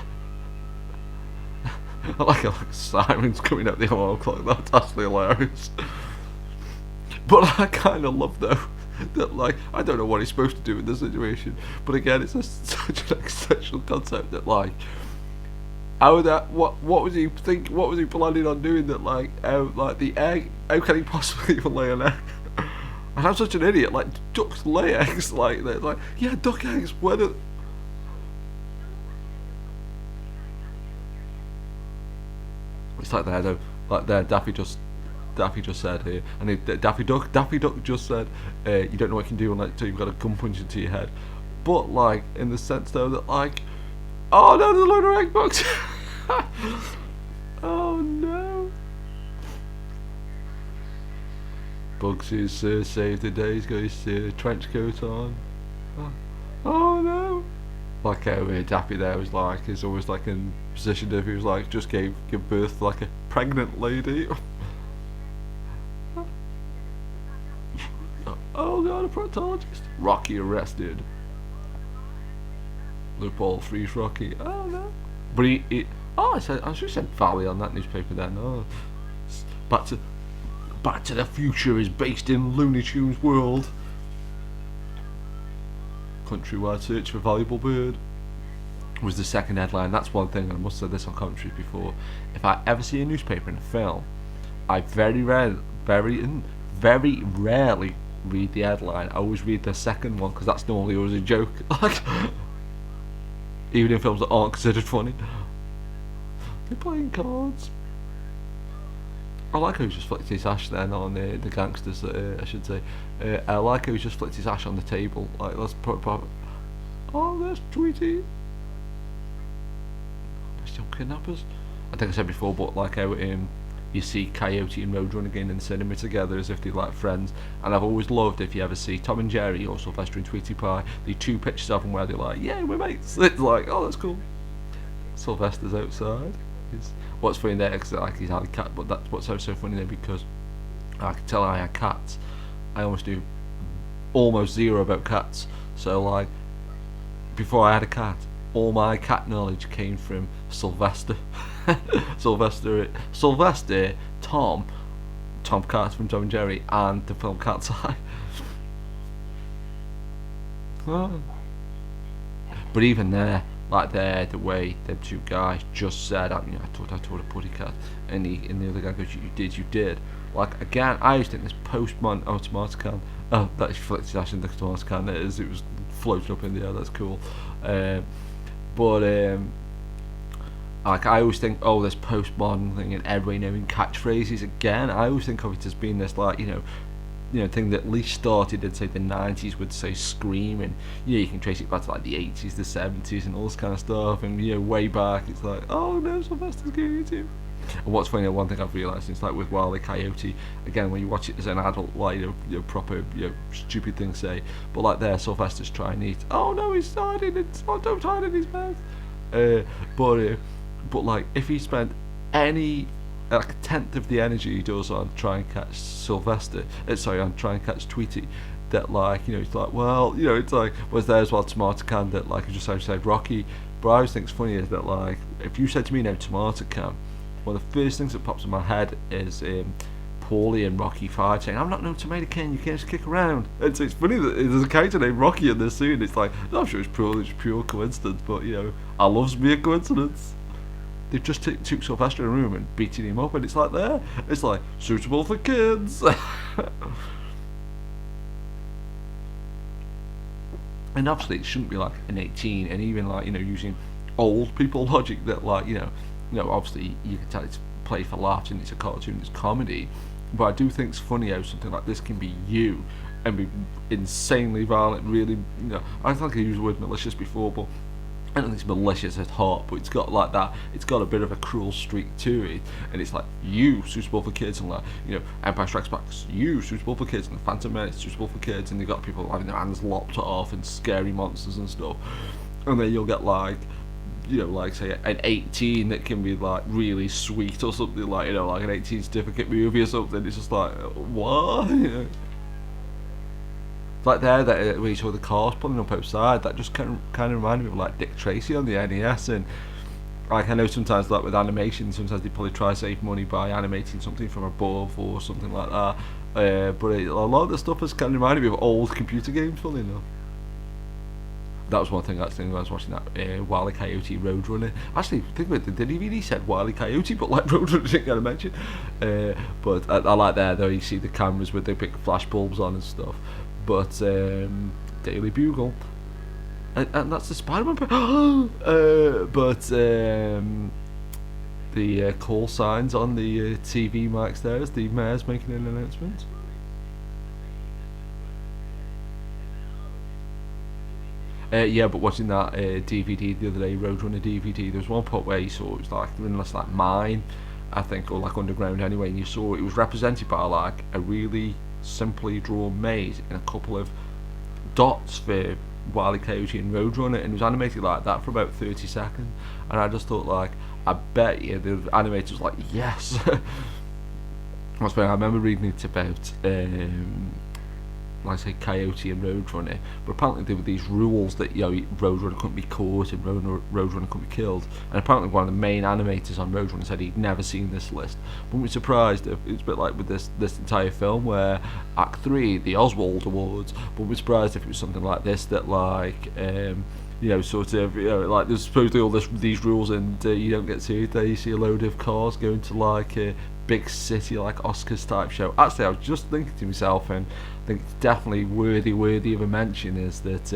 I like sirens coming out the alarm clock. That's actually hilarious. But I kind of love though that like I don't know what he's supposed to do in this situation, but again it's such an existential concept that like what was he planning on doing, that like the egg, how can he possibly even lay an egg? And I'm such an idiot, like ducks lay eggs, like they're like, yeah, duck eggs, where do it's like there though, like there Daffy just said here, and Daffy Duck just said, you don't know what you can do until you've got a gun punch into your head. But like in the sense though that like, oh no, there's a load of egg bugs. Oh no. Bugs is saved the day. He's got his trench coat on. Oh no. Like how Daffy there was like, is always like in position if he was like just gave birth to like a pregnant lady. Oh god, a proctologist. Rocky arrested. Loophole frees Rocky. Oh no. But I should have said Valley on that newspaper then. Oh, Back to the Future is based in Looney Tunes world. Countrywide search for valuable bird was the second headline. That's one thing, and I must have said this on commentaries before. If I ever see a newspaper in a film, I very rarely read the headline. I always read the second one because that's normally always a joke. Like, even in films that aren't considered funny. They're playing cards. I like how he just flicked his ash then on the gangsters, I should say. I like how he just flicked his ash on the table. Like, let's put. Oh, there's Tweety. Still kidnappers. I think I said before, but like how you see Coyote and Roadrunner again in the cinema together as if they're like friends. And I've always loved if you ever see Tom and Jerry or Sylvester and Tweety Pie, the two pictures of them where they're like, yeah, we're mates. It's like, oh, that's cool. Sylvester's outside. What's funny there, because like he's had a cat, but that's what's so funny there, because I can tell I had cats. I almost do almost zero about cats. So like, before I had a cat, all my cat knowledge came from Sylvester. Sylvester, Tom Cat from Tom and Jerry, and the film Cat's Eye. Oh. But even there, like there, the way them two guys just said, I told a putty cat, and the other guy goes, you did. Like, again, I used to think this postman, tomato can, that he flicked his ash in the tomato can, it was floating up in the air, that's cool. Like, I always think, this postmodern thing and everybody knowing catchphrases. Again, I always think of it as being this, like, thing that at least started in, say, the 90s with, say, Scream, and, you can trace it back to, like, the 80s, the 70s, and all this kind of stuff, and, way back, it's like, oh, no, Sylvester's getting it too. And what's funny, one thing I've realised, it's like with Wile E. Coyote, again, when you watch it as an adult, like, proper, stupid thing to say, but like there, Sylvester's trying to eat, oh no, he's hiding, don't hide in his mouth. But like, if he spent any, like, a tenth of the energy he does on try and catch on try and catch Tweety, that, like, it's like, well, it's like, was there as well Tomato Can, that, like, I just said Rocky, but I always think it's funny is that, like, if you said to me now Tomato Can, one of the first things that pops in my head is Paulie and Rocky 5 saying, I'm not no tomato can, you can't just kick around. And so it's funny that there's a character named Rocky in this scene. It's like, I'm sure it's pure coincidence, but I loves me a coincidence. They've just took Sylvester in a room and beating him up, and it's like there. It's like, suitable for kids. And obviously it shouldn't be like an 18, and even like, using old people logic that, like, obviously you can tell it's played for laughs and it's a cartoon, it's comedy, but I do think it's funny how something like this can be you and be insanely violent, really, I don't think I used the word malicious before, but I don't think it's malicious at heart, but it's got like that, it's got a bit of a cruel streak to it, and it's like, you, suitable for kids, and like, Empire Strikes Back, you, suitable for kids, and the Phantom Menace, suitable for kids, and you've got people having their hands lopped off, and scary monsters and stuff, and then you'll get like, like, say, an 18 that can be like really sweet or something, like, like an 18 certificate movie or something. It's just like, what? Like there, that when you saw the cars pulling up outside, that just kind of reminded me of like Dick Tracy on the NES. And like, I know sometimes, like with animation, sometimes they probably try to save money by animating something from above or something like that. But a lot of the stuff has kind of reminded me of old computer games, funny enough. That was one thing actually when I was watching that Wile E. Coyote Roadrunner. Actually, think about it, the DVD said Wile E. Coyote, but like Roadrunner didn't get a mention. But I like there though, you see the cameras with the big flash bulbs on and stuff. But Daily Bugle, and that's the Spider-Man. But the call signs on the TV mics there as the mayor's making an announcement. But watching that DVD the other day, Roadrunner DVD, there was one part where you saw it was like, in this like mine, I think, or like underground anyway, and you saw it was represented by like a really simply drawn maze and a couple of dots for Wile E. Coyote and Roadrunner, and it was animated like that for about 30 seconds, and I just thought, like, I bet you the animator was like, yes. I remember reading it about like I say, Coyote and Roadrunner, but apparently there were these rules that, you know, Roadrunner couldn't be caught and Roadrunner couldn't be killed, and apparently one of the main animators on Roadrunner said he'd never seen this list. Wouldn't be surprised if it's a bit like with this entire film, where Act 3, the Oswald Awards, wouldn't be surprised if it was something like this, that like, you know, sort of, you know, like there's supposedly all these rules, and you don't get to there. You see a load of cars going to like a big city, like Oscars type show. Actually, I was just thinking to myself, and I think it's definitely worthy of a mention, is that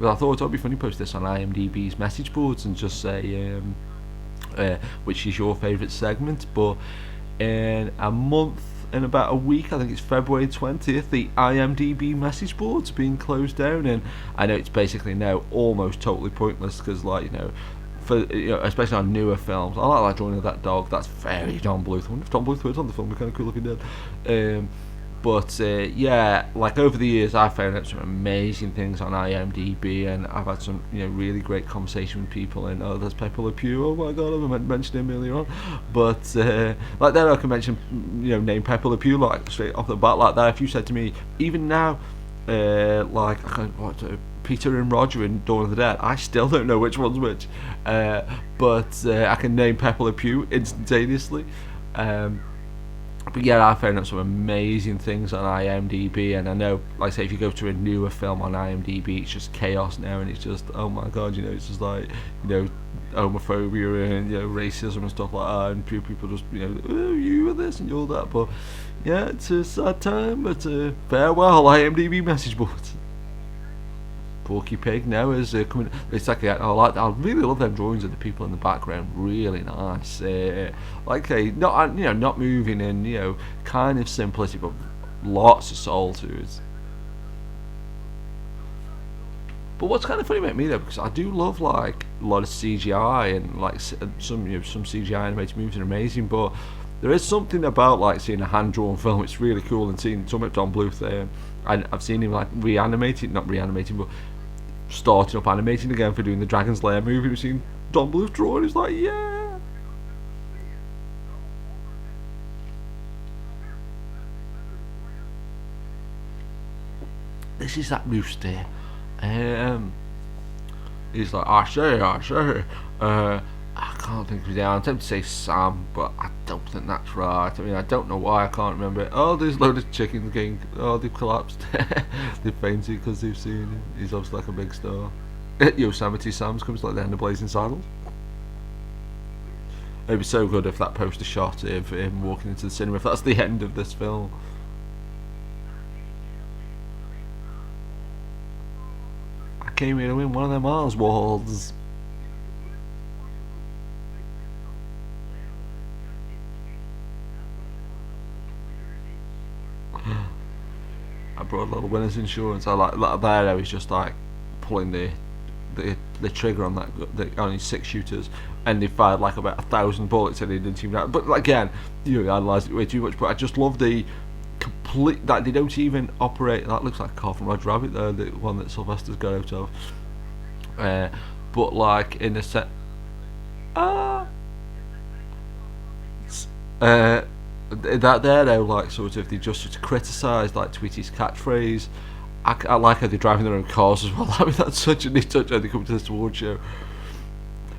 well, I thought it would be funny to post this on IMDb's message boards and just say which is your favourite segment. But in a month, in about a week, I think it's February 20th, the IMDb message board's being closed down, and I know it's basically now almost totally pointless, because, like, you know, for, you know, especially on newer films, I like Drawing of That Dog. That's very Don Bluth. I wonder if Don Bluth was on the film. We're kind of cool looking dead. But yeah, like over the years, I've found out some amazing things on IMDb, and I've had some, you know, really great conversation with people. And oh, there's Pepe Le Pew. Oh my God, I mentioned him earlier on. But like then I can mention, you know, name Pepe Le Pew like straight off the bat like that. If you said to me, even now, like I can Peter and Roger in Dawn of the Dead, I still don't know which one's which. But I can name Pepe Le Pew instantaneously. But yeah, I found out some amazing things on IMDb, and I know, like I say, if you go to a newer film on IMDb, it's just chaos now, and it's just, oh my God, you know, it's just like, you know, homophobia and, you know, racism and stuff like that, and people just, you know, oh, you are this and you're that. But yeah, it's a sad time, but farewell IMDb message boards. Porky Pig now is coming. It's like I really love them drawings of the people in the background. Really nice. Like not, you know, not moving, and, you know, kind of simplicity, but lots of soul to it. But what's kind of funny about me though, because I do love like a lot of CGI, and like some, you know, some CGI animated movies are amazing, but there is something about like seeing a hand drawn film. It's really cool, and seeing some of Don Bluth there. I've seen him like not reanimating, but starting up animating again for doing the Dragon's Lair movie. We've seen Don Bluth drawing. It's like, yeah. This is that rooster. He's like, I say. I can't think of his name. I'm tempted to say Sam, but I don't think that's right. I mean, I don't know why I can't remember it. Oh, there's a load of chickens getting. Oh, they've collapsed. They've fainted because they've seen him. He's obviously like a big star. Yosemite Sam's comes like the end of Blazing Saddles. It'd be so good if that poster shot of him walking into the cinema, if that's the end of this film. I came here to win one of them Oswalds. I brought a little winner's insurance. I like there. I was just like pulling the trigger on that on his 6 shooters, and they fired like about 1,000 bullets, and they didn't even. But like, again, you know, I analysed it way too much. But I just love the complete that they don't even operate. That looks like a car from Roger Rabbit there, the one that Sylvester's got out of. But like in a set. That there though, like sort of they just sort of criticise like Tweety's catchphrase. I like how they're driving their own cars as well. I mean, that's such a neat touch how they come to this award show.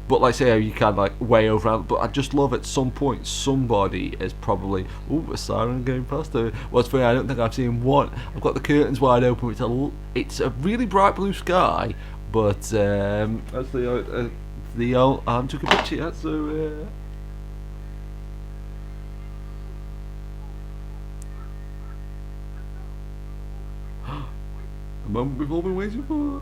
But like say how you can like way over, but I just love at some point somebody is probably a siren going past there. What's funny, I don't think I've seen one. I've got the curtains wide open. It's a really bright blue sky, but actually the old I haven't took a picture yet, so. The moment we've all been waiting for.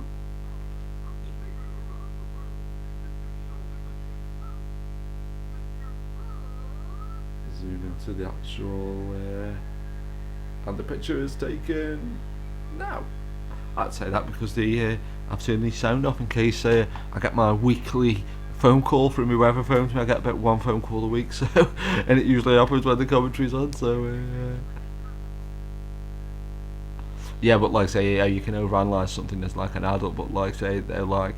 Zoom into the actual and the picture is taken now. I'd say that because I've turned the sound off in case I get my weekly phone call from whoever phones me. I get about one phone call a week, so and it usually happens when the commentary's on, so yeah, but like say, you can overanalyze something as like an adult, but like say they're like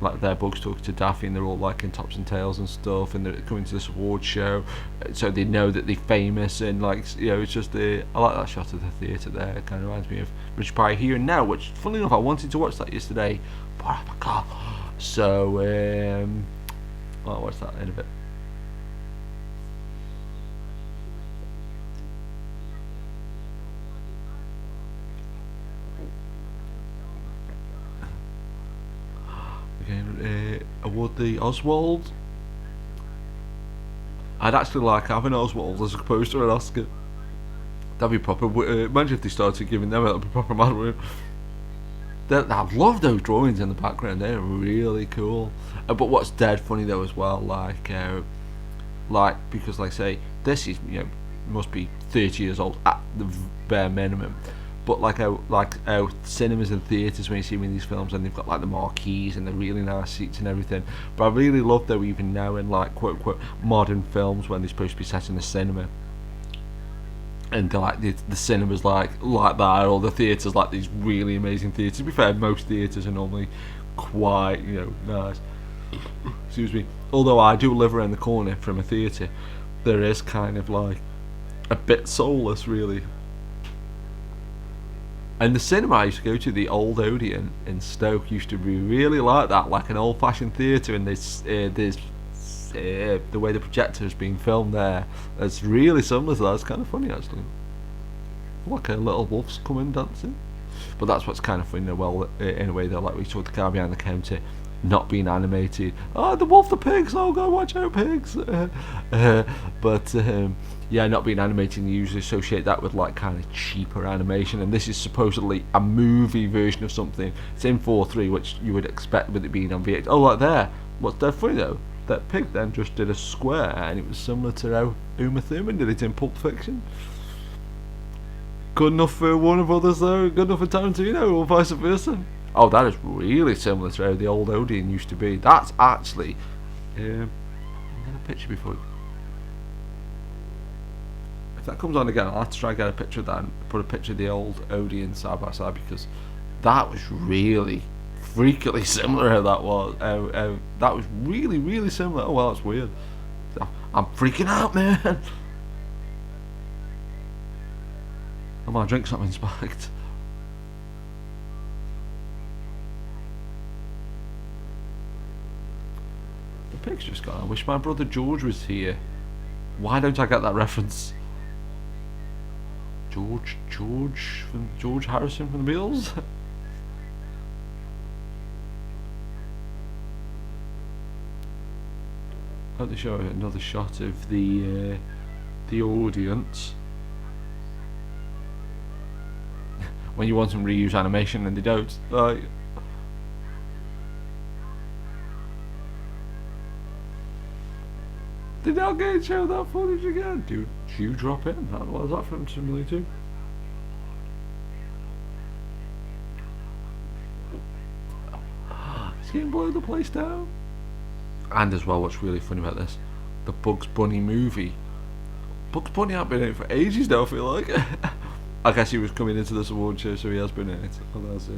like their Bugs talking to Daffy, and they're all like in tops and tails and stuff, and they're coming to this award show, so they know that they're famous, and like, you know, it's just I like that shot of the theatre there. It kind of reminds me of Richard Pryor Here and Now, which, funnily enough, I wanted to watch that yesterday, but I forgot. So I'll watch that in a bit. Award the Oswald. I'd actually like having Oswald as opposed to an Oscar. That'd be proper. Imagine if they started giving them, that'd be proper mad with it. I love those drawings in the background. They're really cool. But what's dead funny though as well, like because like I say, this is, you know, must be 30 years old at the bare minimum. But like how cinemas and theatres, when you see these films, and they've got like the marquees and the really nice seats and everything. But I really love though, even now in like quote unquote modern films, when they're supposed to be set in the cinema, and they're like the cinemas like that, or the theatres like these really amazing theatres. To be fair, most theatres are normally quite, you know, nice. Excuse me. Although I do live around the corner from a theatre, there is kind of like a bit soulless, really. And the cinema I used to go to, the old Odeon in Stoke, used to be really like that, like an old-fashioned theatre, and there's the way the projector is being filmed there, it's really similar to that. It's kind of funny, actually. Like a little wolf's coming dancing. But that's what's kind of funny, well, in a way, though, like we saw the car behind the counter not being animated. Oh, the wolf, the pigs, oh god, watch out, pigs. But yeah, not being animated, you usually associate that with like kind of cheaper animation, and this is supposedly a movie version of something. It's in 4:3, which you would expect with it being on VH. Oh, like there, what's dead funny though, that pig then just did a square, and it was similar to how Uma Thurman did it in Pulp Fiction. Good enough for Warner Brothers though, good enough for Tarantino, or vice versa. Oh, that is really similar to how the old Odeon used to be. That's actually I'll get a picture before. If that comes on again, I'll have to try and get a picture of that and put a picture of the old Odeon side by side, because that was really freakily similar how that was. That was really, really similar. Oh, well, that's weird. I'm freaking out, man. Oh, my drink's not been spiked. The pig's just gone. I wish my brother George was here. Why don't I get that reference? George Harrison from the Beatles. I hope they show another shot of the audience. When you want them to reuse animation and they don't. Like, did not get show that footage again? Dude, you drop in. What was that from Looney Tunes? It's getting blow the place down. And as well, what's really funny about this, the Bugs Bunny movie. Bugs Bunny hasn't been in it for ages now, I feel like. I guess he was coming into this award show, so he has been in it. Oh, that's it.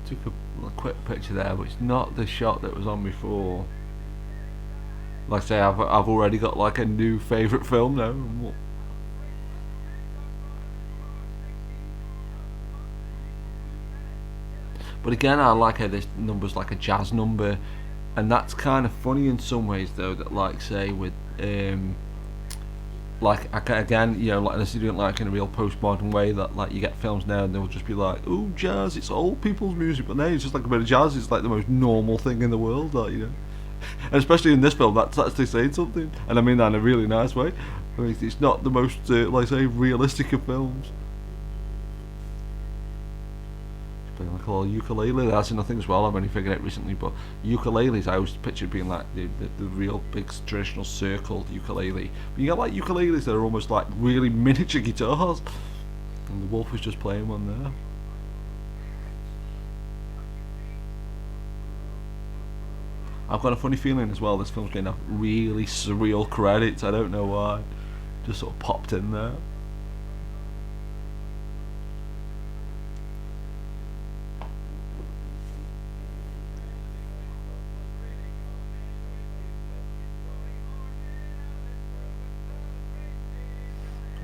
Took a quick picture there, but it's not the shot that was on before. Like I say, I've already got like a new favourite film now. But again, I like how this number's like a jazz number, and that's kind of funny in some ways though, that like say with like again, you know, like unless you do it like in a real postmodern way, that like you get films now and they'll just be like, oh, jazz, it's old people's music, but now it's just like a bit of jazz, it's like the most normal thing in the world, like, you know. And especially in this film, that's actually saying something, and I mean that in a really nice way. I mean, it's not the most like say realistic of films. Like a little ukulele, that's another thing as well I've only figured out recently, but ukuleles I always pictured being like the real big traditional circle ukulele, but you get like ukuleles that are almost like really miniature guitars, and the wolf was just playing one there. I've got a funny feeling as well this film's going to have really surreal credits. I don't know why. Just sort of popped in there.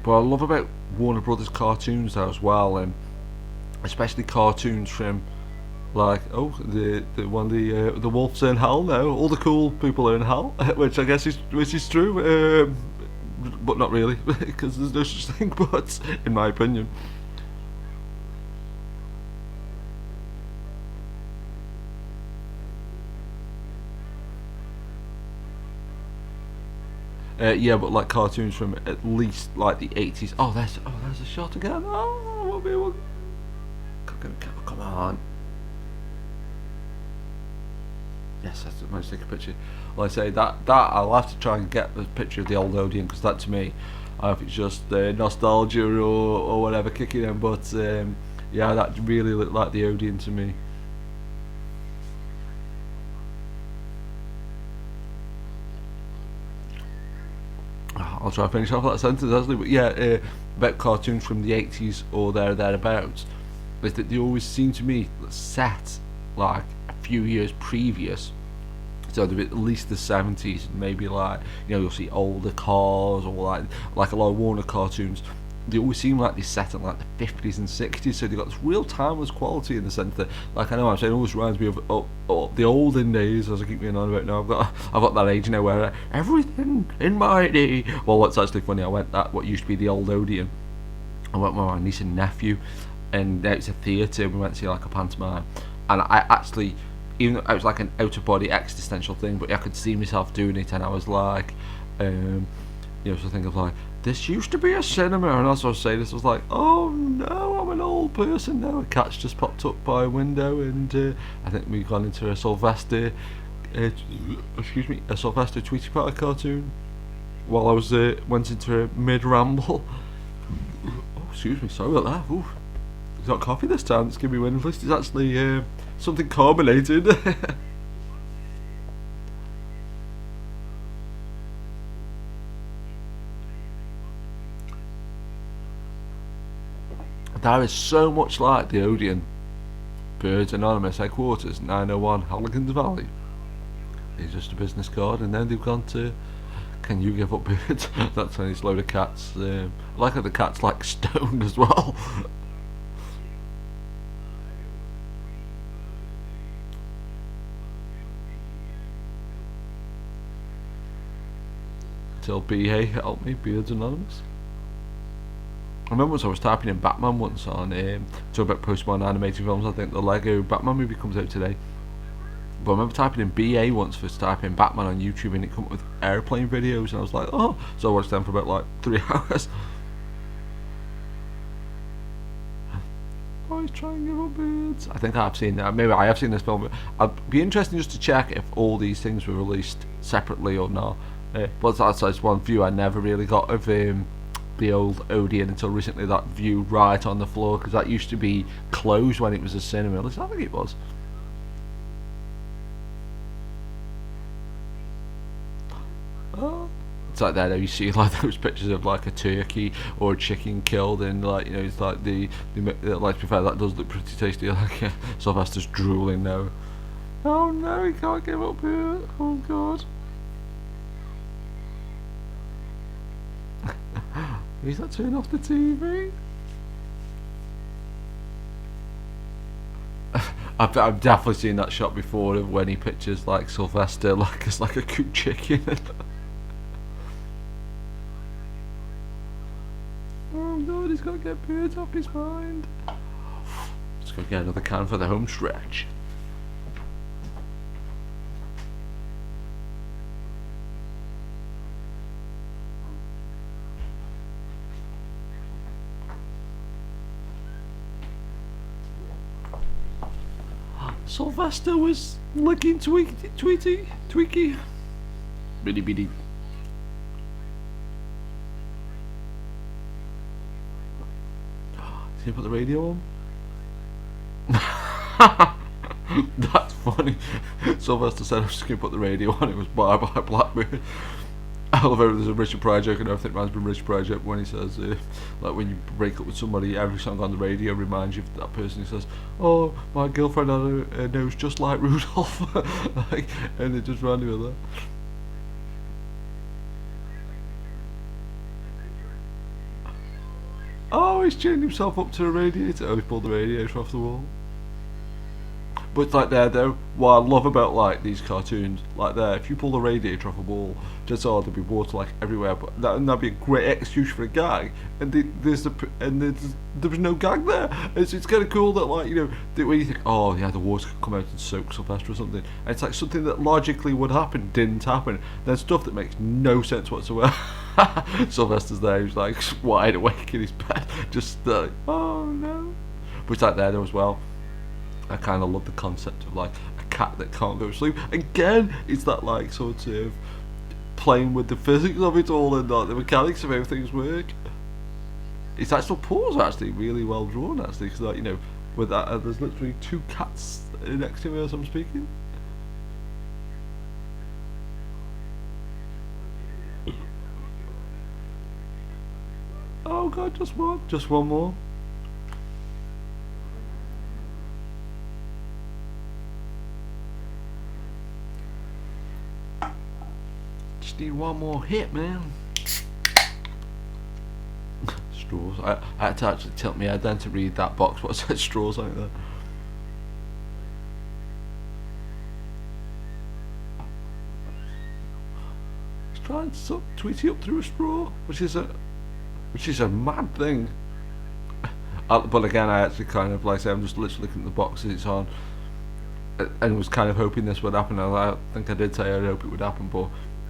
But I love about Warner Brothers cartoons though as well, and especially cartoons from like the wolves are in hell now. All the cool people are in hell, which I guess is true, but not really because there's no such thing. But in my opinion. Yeah, but like cartoons from at least like the 80s. There's a shot again. Come on. Yes, I managed to take a picture. Like I say, that I'll have to try and get the picture of the old Odeon, because that to me, I don't know if it's just nostalgia or whatever kicking in, but yeah, that really looked like the Odeon to me. I'll try and finish off that sentence actually, but yeah, about cartoons from the 80s or thereabouts, is that they always seem to me set like a few years previous. So they're at least the 70s, maybe like, you'll see older cars, or like a lot of Warner cartoons. They always seem like they're set in like the 50s and 60s, so they've got this real timeless quality in the sense that, like, I know I'm saying, it always reminds me of the olden days, as I keep going on about now. I've got that age now where everything in my day. Well, what's actually funny, I went at what used to be the old Odeon. I went with my niece and nephew, and it's a theatre. We went to see like a pantomime, and I actually, even though it was like an out of body existential thing, but I could see myself doing it, and I was like, so think of like, this used to be a cinema, and as I was saying this, I was like, oh no, I'm an old person now. A cat's just popped up by a window, and I think we've gone into a Sylvester Tweety Pie cartoon while I was went into a mid ramble. Excuse me, sorry about that. Ooh, it's not coffee this time. It's gonna be winning list. It's actually something carbonated. That is so much like the Odeon. Birds Anonymous headquarters, 901 Halligan's Valley. It's just a business card, and then they've gone to, can you give up birds? That's when it's a load of cats. I like how the cat's like stoned as well. Tell BA help me, Birds Anonymous. I remember once I was typing in Batman once on talking about postmodern animated films. I think the Lego Batman movie comes out today. But I remember typing in BA once for typing Batman on YouTube, and it came up with airplane videos, and I was like, oh, so I watched them for about like 3 hours. Always try and give up birds. I think I've seen that. Maybe I have seen this film. But I'd be interested just to check if all these things were released separately or not. But that's one view I never really got of the old Odeon until recently. That view right on the floor, because that used to be closed when it was a cinema. At least I think it was. Oh. It's like that. You see like those pictures of like a turkey or a chicken killed, and like it's like the like, to be fair, that does look pretty tasty. Like Sylvester's drooling now. Oh no, he can't give up here. Oh god. He's not turning off the TV. I've definitely seen that shot before of when he pictures like Sylvester like as like a cooked chicken. Oh god, he's got to get birds off his mind. Let's go get another can for the home stretch. Sylvester was licking Tweety. Bitty bitty. Did he put the radio on? That's funny. Sylvester said, I'm just going to put the radio on. It was Bye Bye Blackbird. I love it. There's a Richard Pryor joke, and I think reminds me of Richard Pryor joke when he says, like when you break up with somebody, every song on the radio reminds you of that person who says, "Oh, my girlfriend had a nose just like Rudolph," like, and it just ran with that. Oh, he's chained himself up to a radiator. Oh, he pulled the radiator off the wall. But it's like there though, what I love about like these cartoons, like there, if you pull the radiator off a wall, just so there'd be water like everywhere, but that'd be a great excuse for a gag, and there was no gag there. It's kind of cool that like, you know, when you think, oh yeah, the water could come out and soak Sylvester or something, and it's like something that logically would happen didn't happen. There's stuff that makes no sense whatsoever. Sylvester's there, he's like wide awake in his bed, just like, oh no. But it's like there though as well. I kind of love the concept of like a cat that can't go to sleep. Again, it's that like sort of playing with the physics of it all and like the mechanics of how things work. It's actual paws actually really well drawn actually, because like, you know, with that there's literally two cats next to me as I'm speaking. Oh god, just one more. Need one more hit, man. Straws. I had to actually tilt my head then to read that box what said straws on it there. He's trying to suck Tweety up through a straw, which is a mad thing. But again, I actually kind of like I say, I'm just literally looking at the boxes it's on, and was kind of hoping this would happen. I think I did say I'd hope it would happen, but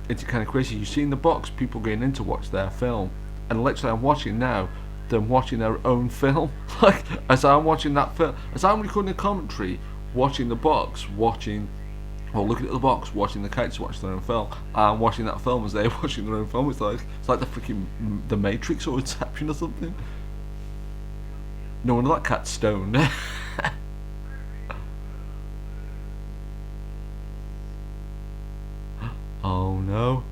it's kind of crazy. You see in the box people going in to watch their film, and literally I'm watching now them watching their own film. Like as I'm watching that film, as I'm recording a commentary, watching the box, watching or looking at the box, watching the kids watch their own film, and watching that film as they're watching their own film. It's like the freaking the Matrix or Inception or something. No wonder that cat's stoned. Oh no,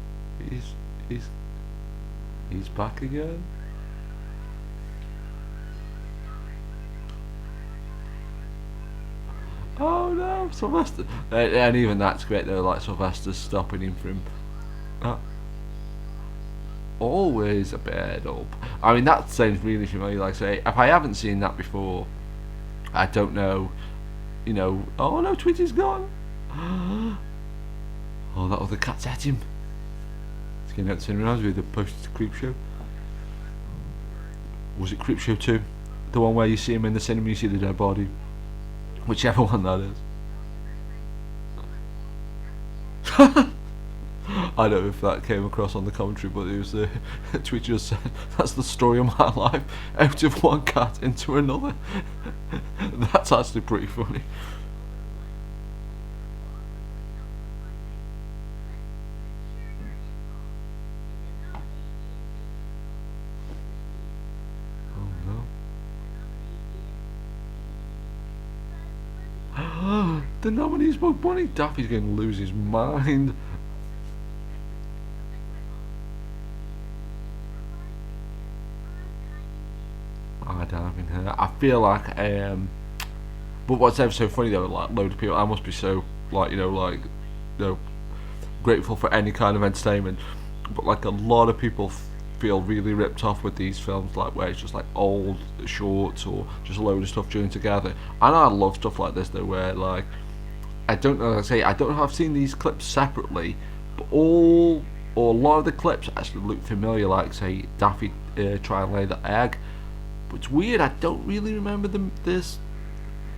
he's back again. Oh no, Sylvester, and even that's great though. Like Sylvester's stopping him from. Always a bed up. I mean that sounds really familiar. Like I say, if I haven't seen that before, I don't know. You know. Oh no, Tweety's gone. Oh, that other cat's at him. It's getting out to reminds me of the post Creep Show. Was it Creep Show 2? The one where you see him in the cinema, you see the dead body. Whichever one that is. I don't know if that came across on the commentary, but it was Tweet just said, that's the story of my life. Out of one cat into another. That's actually pretty funny. The nominee's Bug Bunny. Daffy's going to lose his mind. I don't even hear that. I feel like but what's ever so funny though, like loads of people, I must be so like, you know, grateful for any kind of entertainment, but like a lot of people feel really ripped off with these films, like where it's just like old shorts or just a load of stuff joined together. And I love stuff like this though, where like I don't know, like I say, I don't know if I've seen these clips separately, but or a lot of the clips actually look familiar, like say Daffy try and lay the egg. But it's weird, I don't really remember this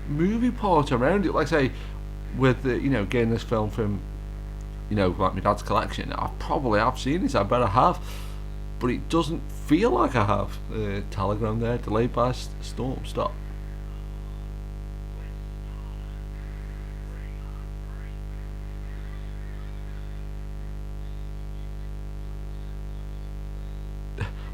movie part around it. Like I say, with you know, getting this film from, you know, like my dad's collection, I probably have seen this, I better have, but it doesn't feel like I have. Telegram there, delayed by storm, stop.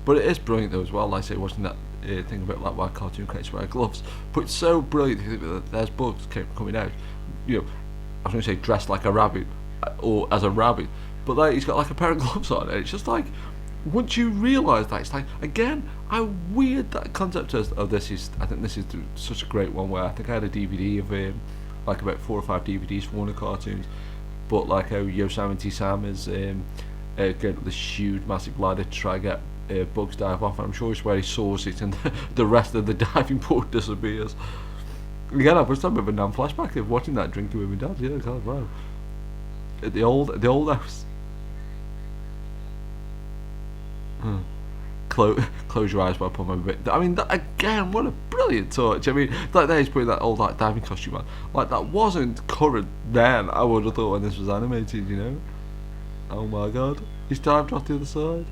But it is brilliant though as well. Like I say, watching that thing about like why cartoon creators wear gloves. But it's so brilliant. There's bugs coming out, you know, I was going to say dressed like a rabbit or as a rabbit, but like he's got like a pair of gloves on, and it's just like once you realise that, it's like again how weird that concept is. Oh, this is, I think this is such a great one where I think I had a DVD of like about 4 or 5 DVDs for one of the cartoons, but like how Yosemite Sam is going up this huge massive ladder to try and get Bugs dive off, and I'm sure it's where he saws it and the rest of the diving board disappears. Again, I was having a bit of a damn flashback of watching that drinking with my dad. Yeah, God, wow. At the old house. Close your eyes while I put my bit. I mean, that, again, what a brilliant touch. I mean, like there he's putting that old like diving costume on. Like that wasn't current then. I would have thought when this was animated, you know. Oh my God, he's dived off the other side.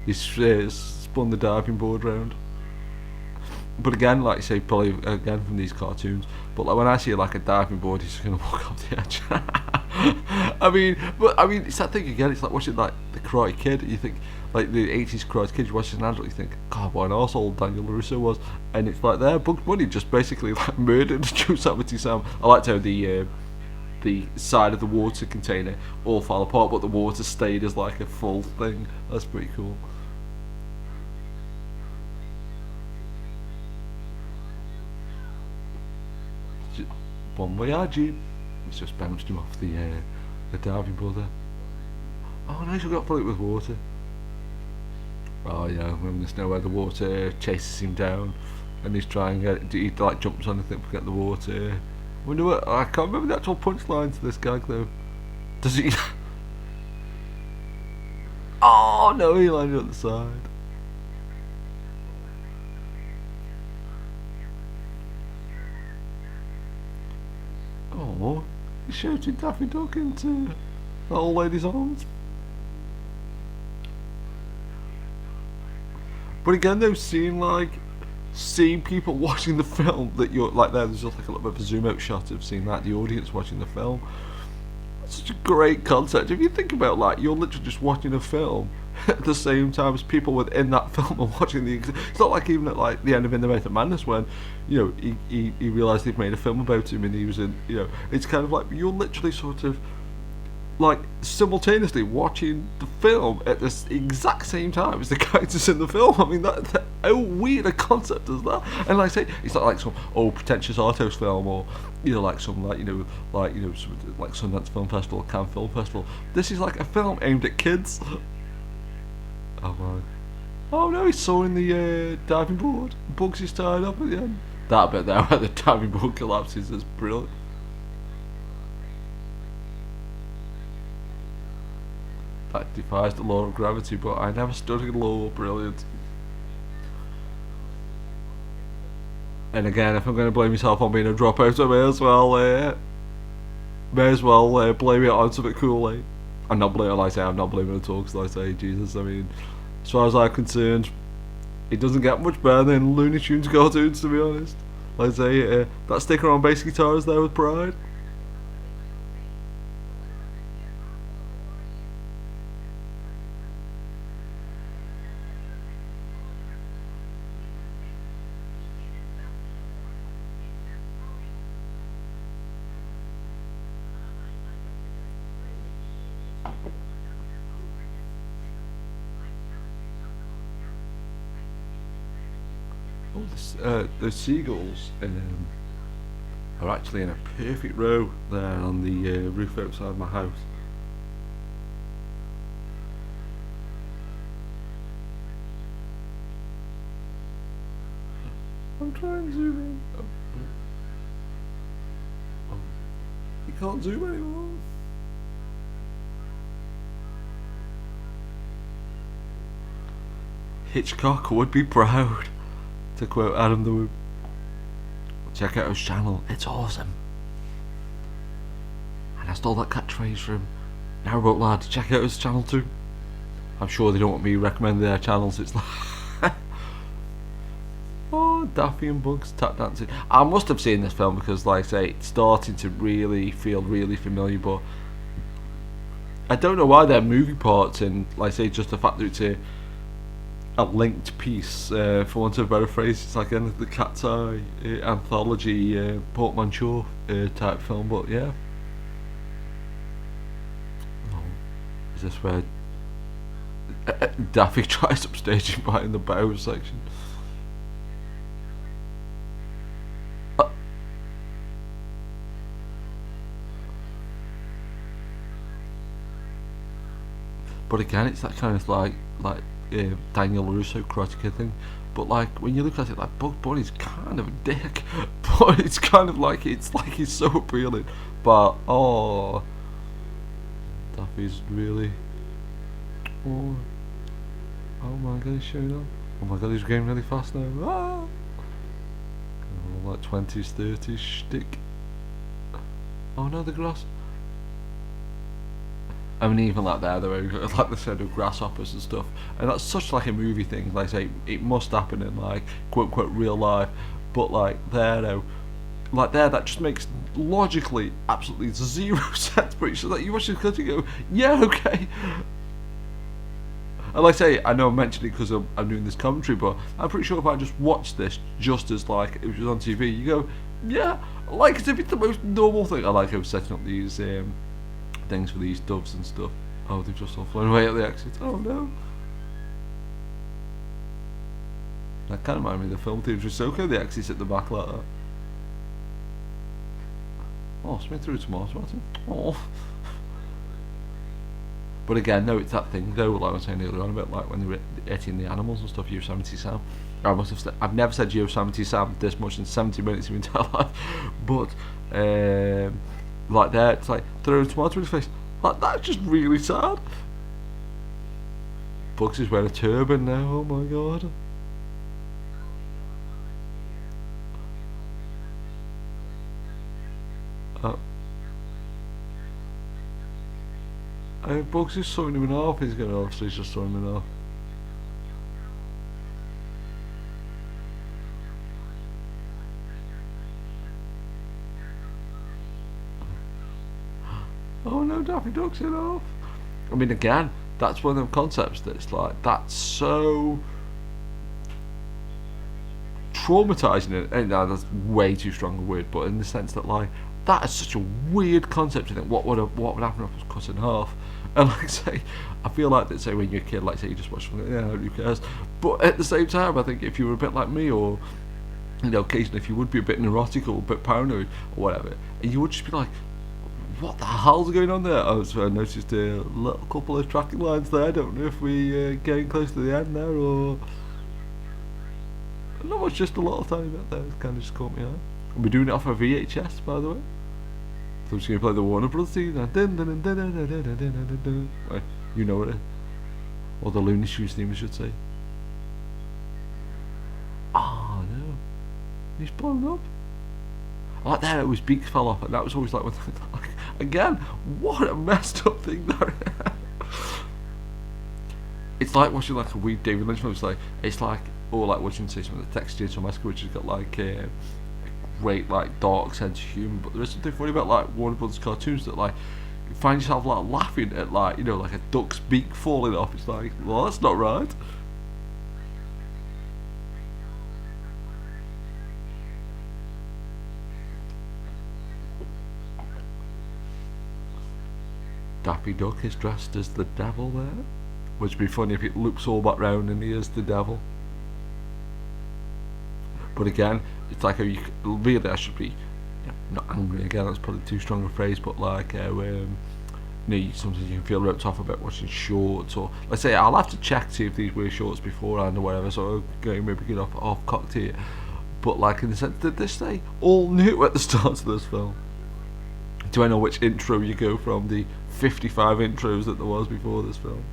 He's spun the diving board round. But again, like you say, probably again from these cartoons. But like when I see like a diving board, he's just gonna walk off the edge. I mean, it's that thing again. It's like watching like the Karate Kid. You think like the '80s Karate Kid. You watch as an adult, you think, God, what an arsehole Daniel LaRusso was. And it's like there, Bugs Bunny just basically like murdered Yosemite Sam. I liked how the side of the water container all fell apart, but the water stayed as like a full thing. That's pretty cool. Bon voyage. He's just bounced him off the diving board there. Oh, nice, we got to fill it with water. Oh yeah, we're in the snow where the water chases him down, and he's trying to get. He like jumps on the thing to get the water. I wonder what. I can't remember the actual punchline to this gag though. Does he? Oh no, he landed on the side. Oh, he's shooting Daffy Duck into the old lady's arms. But again, though, seeing people watching the film that you're like there's just like a little bit of a zoom out shot of seeing like the audience watching the film. It's such a great concept. If you think about like you're literally just watching a film at the same time as people within that film are watching the. It's not like even at like the end of In the Method of Madness when you know he realised they'd made a film about him and he was in, you know, it's kind of like you're literally sort of like simultaneously watching the film at the exact same time as the characters in the film. I mean, that how weird a concept is that? And like I say, it's not like some pretentious art house film or you know like some like like Sundance Film Festival or Cannes Film Festival. This is like a film aimed at kids. Oh my! Oh no, he's sawing the diving board. Bugs is tied up at the end. That bit there where the diving board collapses is brilliant. That defies the law of gravity, but I never studied law. Brilliant. And again, if I'm going to blame myself on being a dropout, I may as well blame it on something cool. I'm not blaming, like I say, I'm not blaming it at all, because like I say, Jesus, I mean, as far as I'm concerned, it doesn't get much better than Looney Tunes cartoons, to be honest. Like I say, that sticker on bass guitar is there with pride. The seagulls are actually in a perfect row there on the roof outside my house. I'm trying to zoom in. Oh. You can't zoom anymore. Hitchcock would be proud. To quote Adam the Whoop. Check out his channel, it's awesome. And I stole that catchphrase from Narrowboat Lad. Check out his channel too. I'm sure they don't want me recommending their channels. It's like oh, Daffy and Bugs tap dancing. I must have seen this film because, like I say, it's starting to really feel really familiar. But I don't know why they're movie parts, and like I say, just the fact that it's a linked piece, for want of a better phrase. It's like the Cat's Eye anthology portmanteau type film. But yeah, oh, is this where Daffy tries upstaging behind the bow section? But again, it's that kind of like Daniel LaRusso Karate Kid thing. But like when you look at it, like Bugs Bunny's kind of a dick, but it's kind of like he's so appealing. But oh, Daffy's really oh my god, he's showing up. Oh my god, he's going really fast now. Ah! Oh, like 20s, 30s shtick. Oh no, the grass. I mean, even like there, like they said, of grasshoppers and stuff, and that's such like a movie thing. Like say, it must happen in like quote unquote real life, but like there though, like there that just makes logically absolutely zero sense. But it's just like you watch this cut and go, yeah, okay. And like I say, I know I mentioned it because I'm doing this commentary, but I'm pretty sure if I just watched this just as like it was on TV, you go, yeah, like as if it's the most normal thing. I like how setting up these things for these doves and stuff. Oh, they've just all flown away at the exit. Oh no. That kind of reminded me of the film Teams with Soko, the exits at the back like that. Oh, Smith threw a tomato at him. Oh. But again, no, it's that thing though, like I was saying earlier on about like when they were eating the animals and stuff, Yosemite Sam. I've never said Yosemite Sam this much in 70 minutes of my entire life. But like there, it's like throwing a tomato in his face. Like that's just really sad. Bugs is wearing a turban now. Oh my god. Bugs is sawing him in half. He's going to obviously just saw him in half. Oh no, Daffy Duck's it off. I mean, again, that's one of them concepts that's like, that's so traumatizing. And no, that's way too strong a word, but in the sense that like, that is such a weird concept to think what would happen if it was cut in half. And like say, I feel like that say when you're a kid, like say you just watch something, yeah, who cares? But at the same time, I think if you were a bit like me, or you know, occasionally if you would be a bit neurotic or a bit paranoid or whatever, and you would just be like, what the hell's going on there? I noticed a little couple of tracking lines there. I don't know if we getting close to the end there or not much, just a little tiny bit there. It kind of just caught me out. We're doing it off a VHS, by the way. So I'm just going to play the Warner Bros. Theme. You know it is. Or the Looney Tunes theme, I should say. Oh no. He's blown up. Like there, his beak fell off, and that was always like, again, what a messed up thing that is. It's like watching like a weird David Lynch film. It's like, or like watching say some of the Texas Chainsaw Massacre, which has got like a great like dark sense of humour, but there is something funny about like Warner Brothers cartoons that like you find yourself like laughing at like, you know, like a duck's beak falling off. It's like, well, that's not right. Daffy Duck is dressed as the devil there, which would be funny if it looks all back round and he is the devil. But again, it's like how you really, I should be, yeah, not angry again, that's probably too strong a phrase, but like you know, sometimes you can feel roped off about watching shorts, or let's say I'll have to check to see if these were shorts beforehand or whatever, so okay, maybe get off cocked here. But like in the sense that this they all knew at the start of this film. Do I know which intro you go from the 55 intros that there was before this film?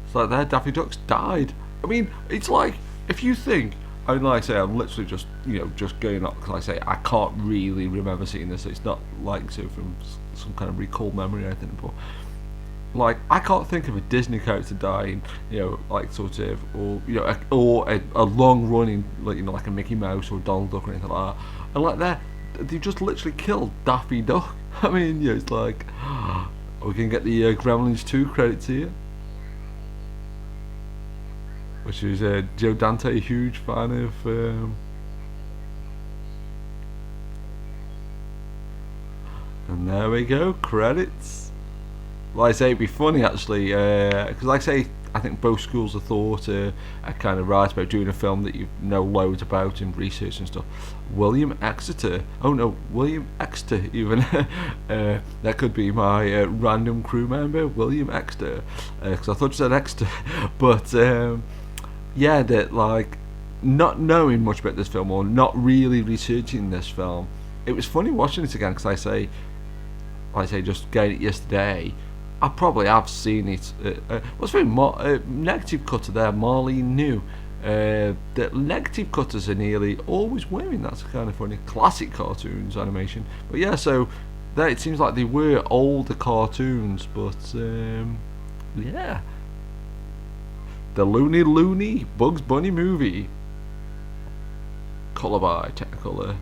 It's like there, Daffy Duck's died. I mean, it's like, if you think, I mean, like I say, I'm literally just, you know, just going up, because I say, I can't really remember seeing this, it's not like, so from some kind of recall memory or anything, but like, I can't think of a Disney character dying, you know, like sort of, or you know, a long running, like, you know, like a Mickey Mouse or Donald Duck or anything like that. And like they just literally killed Daffy Duck. I mean, yeah, it's like we can get the Gremlins 2 credits here, which is Joe Dante, a huge fan of. And there we go, credits. Like I say, it'd be funny actually, because like I say, I think both schools of thought are kind of right about doing a film that you know loads about and research and stuff. William Exeter, oh no, William Exeter even, that could be my random crew member, William Exeter, because I thought you said Exeter, but yeah, that like, not knowing much about this film or not really researching this film, it was funny watching it again, because like I say, just getting it yesterday, I probably have seen it. What's very negative cutter there, Marlene knew. The negative cutters are nearly always women. That's kind of funny. Classic cartoons animation. But yeah, so it seems like they were older cartoons, but yeah. The Looney Bugs Bunny movie. Colour by Technicolor.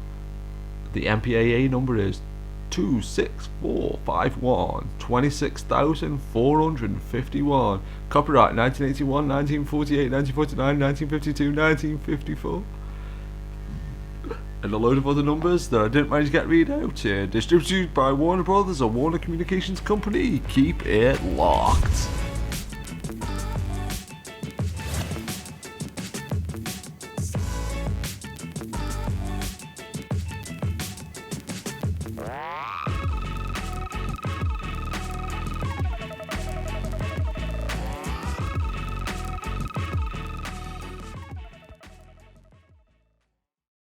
The MPAA number is 26451, 26,451. Copyright 1981, 1948, 1949, 1952, 1954. And a load of other numbers that I didn't manage to get read out. Distributed by Warner Brothers or Warner Communications Company. Keep it locked.